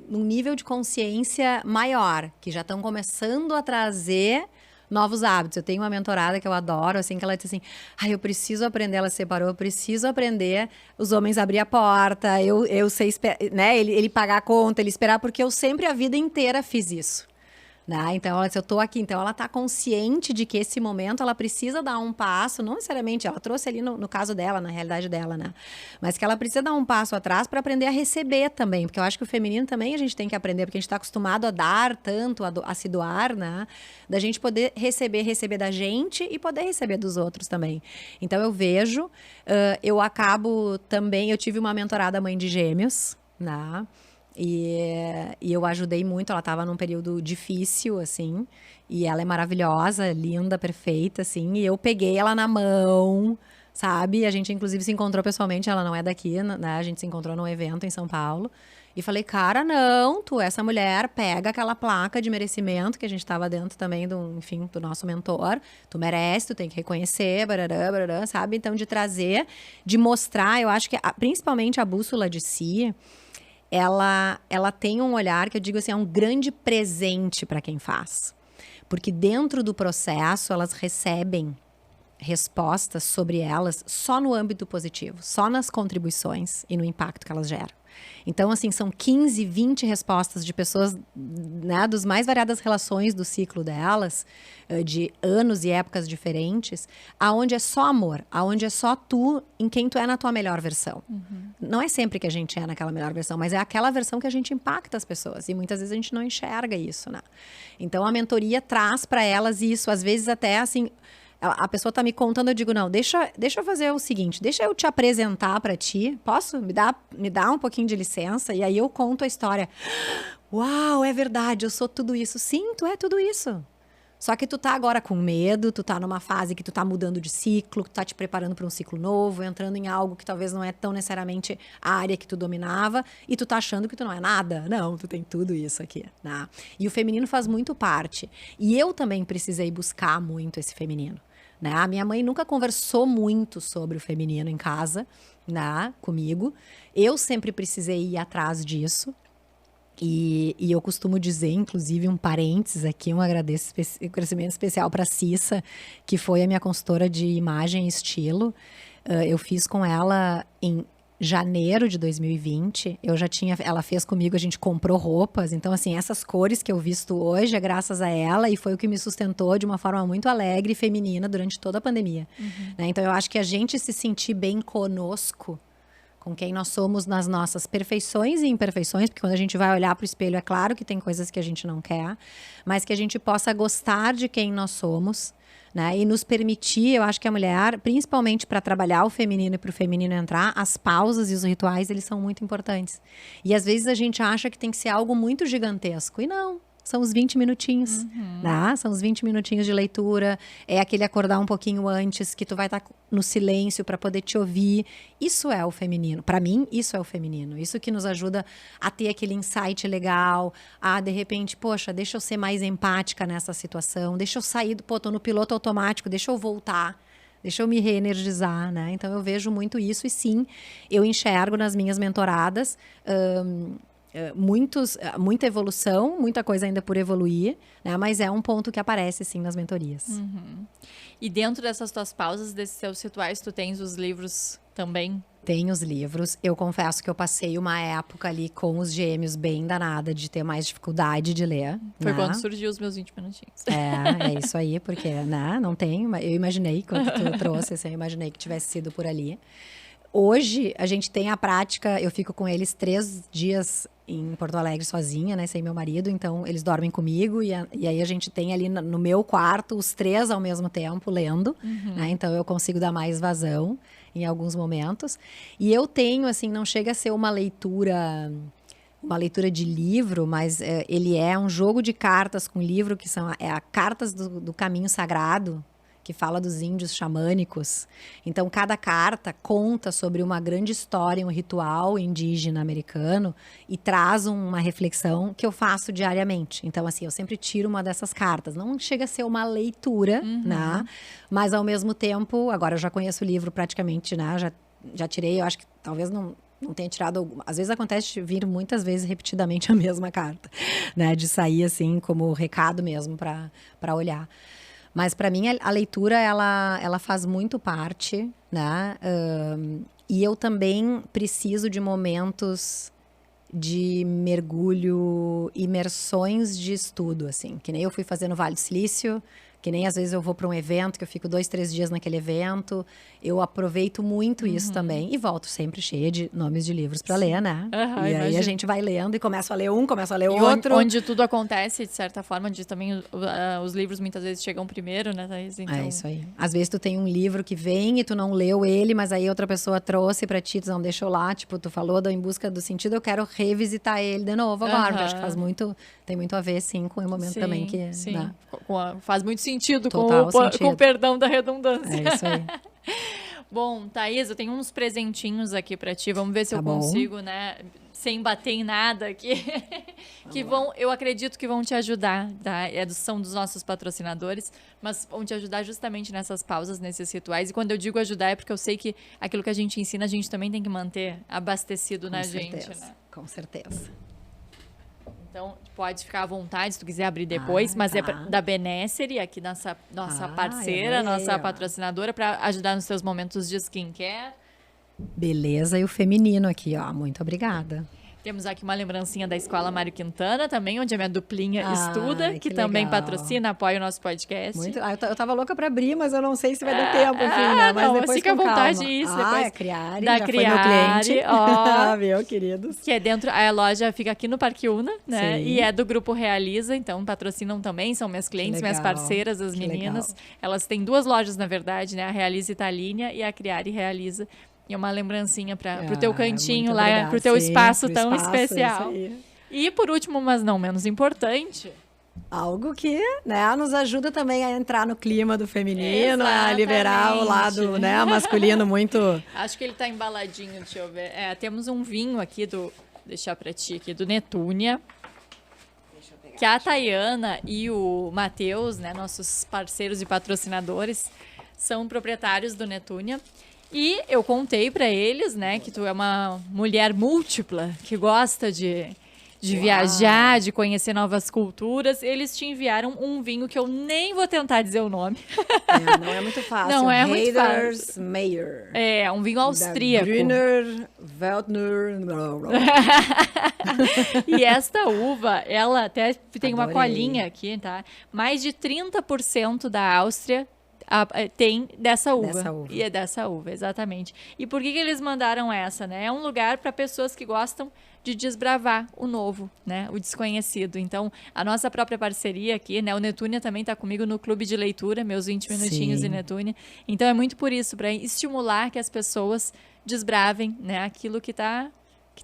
num nível de consciência maior, que já estão começando a trazer novos hábitos. Eu tenho uma mentorada que eu adoro, assim, que ela diz assim, eu preciso aprender, ela separou, eu preciso aprender os homens abrir a porta, eu sei, né, ele pagar a conta, ele esperar, porque eu sempre a vida inteira fiz isso. Né? Então, ela disse, eu tô aqui. Então, ela tá consciente de que esse momento ela precisa dar um passo, não necessariamente, ela trouxe ali no caso dela, na realidade dela, né? Mas que ela precisa dar um passo atrás para aprender a receber também, porque eu acho que o feminino também a gente tem que aprender, porque a gente tá acostumado a dar tanto, a se doar, né? Da gente poder receber da gente e poder receber dos outros também. Então, eu vejo, eu acabo também, eu tive uma mentorada mãe de gêmeos, né? E eu ajudei muito, ela estava num período difícil, assim, e ela é maravilhosa, linda, perfeita, assim, e eu peguei ela na mão, sabe? A gente, inclusive, se encontrou pessoalmente, ela não é daqui, né? A gente se encontrou num evento em São Paulo, e falei, cara, não, essa mulher, pega aquela placa de merecimento, que a gente estava dentro também do nosso mentor, tu merece, tu tem que reconhecer, barará, barará, sabe? Então, de trazer, de mostrar, eu acho que, principalmente a bússola de si, ela tem um olhar que eu digo assim, é um grande presente para quem faz. Porque dentro do processo, elas recebem respostas sobre elas só no âmbito positivo, só nas contribuições e no impacto que elas geram. Então, assim, são 15, 20 respostas de pessoas, né, dos mais variadas relações do ciclo delas, de anos e épocas diferentes, aonde é só amor, aonde é só tu em quem tu é na tua melhor versão. Não é sempre que a gente é naquela melhor versão, mas é aquela versão que a gente impacta as pessoas. E muitas vezes a gente não enxerga isso, né? Então, a mentoria traz para elas isso, às vezes até assim... A pessoa tá me contando, eu digo, não, deixa eu fazer o seguinte, deixa eu te apresentar para ti, posso? Me dá um pouquinho de licença, e aí eu conto a história. Uau, é verdade, eu sou tudo isso. Sim, tu é tudo isso. Só que tu tá agora com medo, tu tá numa fase que tu tá mudando de ciclo, tu tá te preparando para um ciclo novo, entrando em algo que talvez não é tão necessariamente a área que tu dominava, e tu tá achando que tu não é nada. Não, tu tem tudo isso aqui, né? E o feminino faz muito parte. E eu também precisei buscar muito esse feminino. Né? A minha mãe nunca conversou muito sobre o feminino em casa, né, comigo. Eu sempre precisei ir atrás disso. E eu costumo dizer, inclusive, um parênteses aqui, um agradecimento especial para a Cissa, que foi a minha consultora de imagem e estilo. Eu fiz com ela em janeiro de 2020, ela fez comigo, a gente comprou roupas, então assim, essas cores que eu visto hoje é graças a ela e foi o que me sustentou de uma forma muito alegre e feminina durante toda a pandemia, né? Então eu acho que a gente se sentir bem conosco, com quem nós somos nas nossas perfeições e imperfeições, porque quando a gente vai olhar para o espelho, é claro que tem coisas que a gente não quer, mas que a gente possa gostar de quem nós somos, né? E nos permitir, eu acho que a mulher, principalmente para trabalhar o feminino e para o feminino entrar, as pausas e os rituais, eles são muito importantes. E às vezes a gente acha que tem que ser algo muito gigantesco, e não. São os 20 minutinhos, né? São os 20 minutinhos de leitura, é aquele acordar um pouquinho antes, que tu vai estar no silêncio para poder te ouvir. Isso é o feminino. Para mim, isso é o feminino. Isso que nos ajuda a ter aquele insight legal, a de repente, poxa, deixa eu ser mais empática nessa situação, deixa eu sair tô no piloto automático, deixa eu voltar, deixa eu me reenergizar, né? Então eu vejo muito isso e sim, eu enxergo nas minhas mentoradas muita evolução, muita coisa ainda por evoluir, né? Mas é um ponto que aparece sim nas mentorias. E dentro dessas tuas pausas, desses seus rituais, tu tens os livros também? Tem os livros. Eu confesso que eu passei uma época ali com os gêmeos bem danada de ter mais dificuldade de ler. Foi né? quando surgiu os meus 20 minutinhos. É isso aí, porque né, não tem. Eu imaginei, quando tu trouxe, assim, eu imaginei que tivesse sido por ali. Hoje, a gente tem a prática, eu fico com eles 3 dias em Porto Alegre sozinha, né, sem meu marido, então eles dormem comigo e aí a gente tem ali no meu quarto os 3 ao mesmo tempo lendo, né, então eu consigo dar mais vazão em alguns momentos. E eu tenho, assim, não chega a ser uma leitura de livro, mas ele é um jogo de cartas com livro, que são cartas do caminho sagrado, que fala dos índios xamânicos. Então, cada carta conta sobre uma grande história, um ritual indígena americano e traz uma reflexão que eu faço diariamente. Então, assim, eu sempre tiro uma dessas cartas. Não chega a ser uma leitura, né? Mas, ao mesmo tempo, agora eu já conheço o livro praticamente, né? Já tirei, eu acho que talvez não tenha tirado. Às vezes acontece de vir muitas vezes repetidamente a mesma carta, né? De sair, assim, como recado mesmo para olhar. Mas para mim a leitura ela faz muito parte, né? E eu também preciso de momentos de mergulho, imersões de estudo, assim. Que nem eu fui fazer no Vale do Silício, que nem às vezes eu vou para um evento, que eu fico 2, 3 dias naquele evento. Eu aproveito muito isso também. E volto sempre cheia de nomes de livros para ler, né? E aí imagino. a gente vai lendo e começa a ler um, começa a ler E outro. onde tudo acontece, de certa forma, onde também os livros muitas vezes chegam primeiro, né, Thaís? Então... É isso aí. Às vezes tu tem um livro que vem e tu não leu ele, mas aí outra pessoa trouxe pra ti, tu não deixou lá, tipo, tu falou do Em Busca do Sentido, eu quero revisitar ele de novo agora, porque acho que tem muito a ver, sim, com o momento também que... Sim, né? faz muito sentido, Total sentido. Com o perdão da redundância. É isso aí. Bom, Thaís, eu tenho uns presentinhos aqui pra ti. Vamos ver se eu bom. consigo, né? Sem bater em nada aqui. Eu acredito que vão te ajudar, tá? São dos nossos patrocinadores, mas vão te ajudar justamente nessas pausas, nesses rituais. E quando eu digo ajudar, é porque eu sei que aquilo que a gente ensina, a gente também tem que manter abastecido na gente, né? Com certeza. Então, pode ficar à vontade se tu quiser abrir depois, mas é da Benécere, aqui nossa parceira, nossa patrocinadora, para ajudar nos seus momentos de skincare. Beleza, e o feminino aqui, ó. Muito obrigada. Temos aqui uma lembrancinha da Escola Mário Quintana também, onde a minha duplinha estuda, que também patrocina, apoia o nosso podcast. Muito. Eu tava louca para abrir, mas eu não sei se vai dar tempo, enfim, né? Mas depois fica à vontade calma. isso. Depois a Criari, da já Criari, foi meu cliente. Ó, meu queridos. Que é dentro, a loja fica aqui no Parque Una, né? Sim. E é do Grupo Realiza, então patrocinam também, são minhas clientes, minhas parceiras, as meninas. Legal. Elas têm 2 lojas, na verdade, né? A Realiza Italínia e a Criari Realiza. E é uma lembrancinha pro teu cantinho lá, obrigada. pro teu espaço pro tão espaço, especial. E por último, mas não menos importante... Algo que, né, nos ajuda também a entrar no clima do feminino, Exatamente. a liberar o lado, né, masculino muito... Acho que ele tá embaladinho, deixa eu ver. Temos um vinho aqui deixar pra ti aqui, do Netúnia. Que a Tayana e o Matheus, né, nossos parceiros e patrocinadores, são proprietários do Netúnia. E eu contei pra eles, né, que tu é uma mulher múltipla, que gosta de viajar, de conhecer novas culturas. Eles te enviaram um vinho que eu nem vou tentar dizer o nome. Não é muito fácil. Não é muito fácil. Meyer. É, um vinho austríaco. Brunner, Veltner. E esta uva, ela até tem uma Adorei. colinha aqui, tá? Mais de 30% da Áustria tem dessa uva. E é dessa uva, exatamente. E por que eles mandaram essa, né? É um lugar para pessoas que gostam de desbravar o novo, né? O desconhecido. Então, a nossa própria parceria aqui, né? O Netúnia também está comigo no clube de leitura, meus 20 minutinhos de Netúnia. Então, é muito por isso, para estimular que as pessoas desbravem, né? Aquilo que tá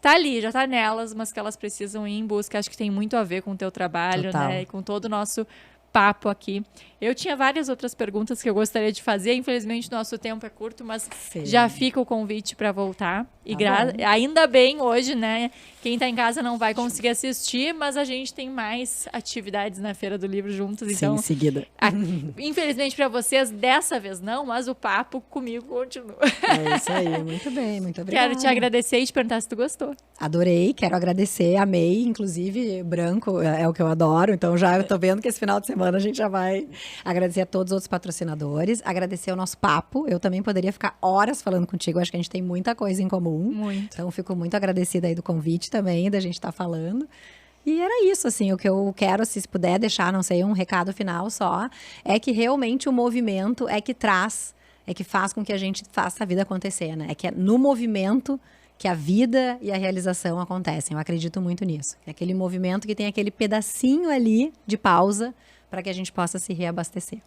ali, já tá nelas, mas que elas precisam ir em busca. Acho que tem muito a ver com o teu trabalho, Total. né? E com todo o nosso papo aqui. Eu tinha várias outras perguntas que eu gostaria de fazer. Infelizmente, nosso tempo é curto, mas Sim. já fica o convite para voltar. E Tá ainda bem hoje, né? Quem tá em casa não vai conseguir assistir, mas a gente tem mais atividades na Feira do Livro juntos. Então, Sim, em seguida. Infelizmente para vocês, dessa vez não, mas o papo comigo continua. É isso aí, muito bem, muito obrigada. Quero te agradecer e te perguntar se tu gostou. Adorei, quero agradecer, amei, inclusive branco é o que eu adoro, então já eu tô vendo que esse final de semana a gente já vai agradecer a todos os outros patrocinadores, agradecer o nosso papo, eu também poderia ficar horas falando contigo, acho que a gente tem muita coisa em comum. Muito. Então fico muito agradecida aí do convite também, da gente estar falando. E era isso, assim, o que eu quero, se puder deixar, não sei, um recado final só, é que realmente o movimento é que traz, é que faz com que a gente faça a vida acontecer, né? É que é no movimento que a vida e a realização acontecem. Eu acredito muito nisso. É aquele movimento que tem aquele pedacinho ali de pausa para que a gente possa se reabastecer.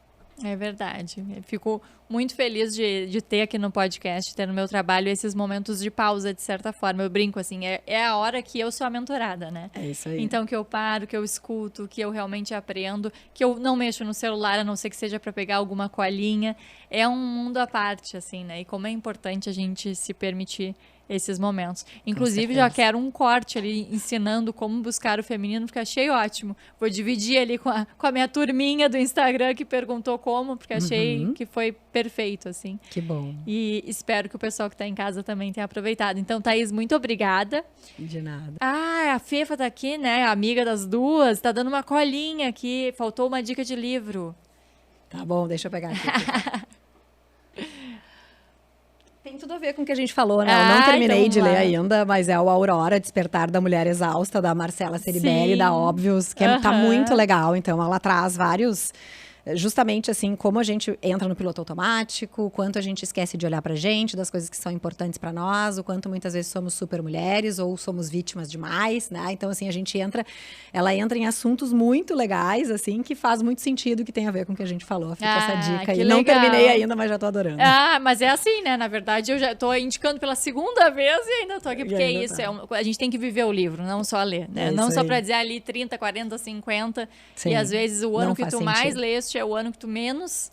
É verdade. Eu fico muito feliz de ter aqui no podcast, ter no meu trabalho esses momentos de pausa, de certa forma. Eu brinco assim, é a hora que eu sou a mentorada, né? É isso aí. Então que eu paro, que eu escuto, que eu realmente aprendo, que eu não mexo no celular, a não ser que seja para pegar alguma colinha. É um mundo à parte, assim, né? E como é importante a gente se permitir esses momentos. Inclusive, já quero um corte ali ensinando como buscar o feminino, porque achei ótimo. Vou dividir ali com a minha turminha do Instagram que perguntou como, porque achei que foi perfeito, assim. Que bom. E espero que o pessoal que está em casa também tenha aproveitado. Então, Thaís, muito obrigada. De nada. Ah, a Fefa tá aqui, né? Amiga das duas, tá dando uma colinha aqui. Faltou uma dica de livro. Tá bom, deixa eu pegar aqui. Tem tudo a ver com o que a gente falou, né? Eu não terminei então de ler vai. ainda, mas é o Aurora, Despertar da Mulher Exausta, da Marcela Ceribelli, da Óbvios, que tá muito legal. Então, ela traz vários... Justamente assim, como a gente entra no piloto automático, o quanto a gente esquece de olhar pra gente, das coisas que são importantes pra nós, o quanto muitas vezes somos super mulheres ou somos vítimas demais, né? Então, assim, ela entra em assuntos muito legais, assim, que faz muito sentido, que tem a ver com o que a gente falou. Fica essa dica aí. Não terminei ainda, mas já tô adorando. Ah, mas é assim, né? Na verdade, eu já tô indicando pela segunda vez e ainda tô aqui, porque é isso. A gente tem que viver o livro, não só ler, né? Não só pra dizer ali 30, 40, 50. Sim, e às vezes o ano que tu mais leste é o ano que tu menos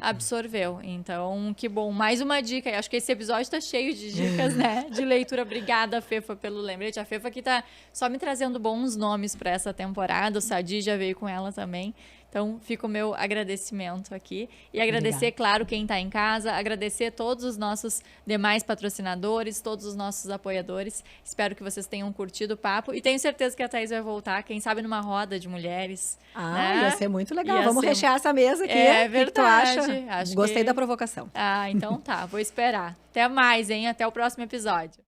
absorveu. Então, que bom. Mais uma dica. Acho que esse episódio tá cheio de dicas, né? De leitura. Obrigada, Fefa, pelo lembrete. A Fefa aqui tá só me trazendo bons nomes para essa temporada. O Sadi já veio com ela também. Então, fica o meu agradecimento aqui. E agradecer, claro, quem está em casa. Agradecer todos os nossos demais patrocinadores, todos os nossos apoiadores. Espero que vocês tenham curtido o papo. E tenho certeza que a Thaís vai voltar, quem sabe numa roda de mulheres. Né? Ia ser muito legal. Vamos rechear essa mesa aqui. É verdade. O que tu acha? Gostei da provocação. Ah, então tá. Vou esperar. Até mais, hein? Até o próximo episódio.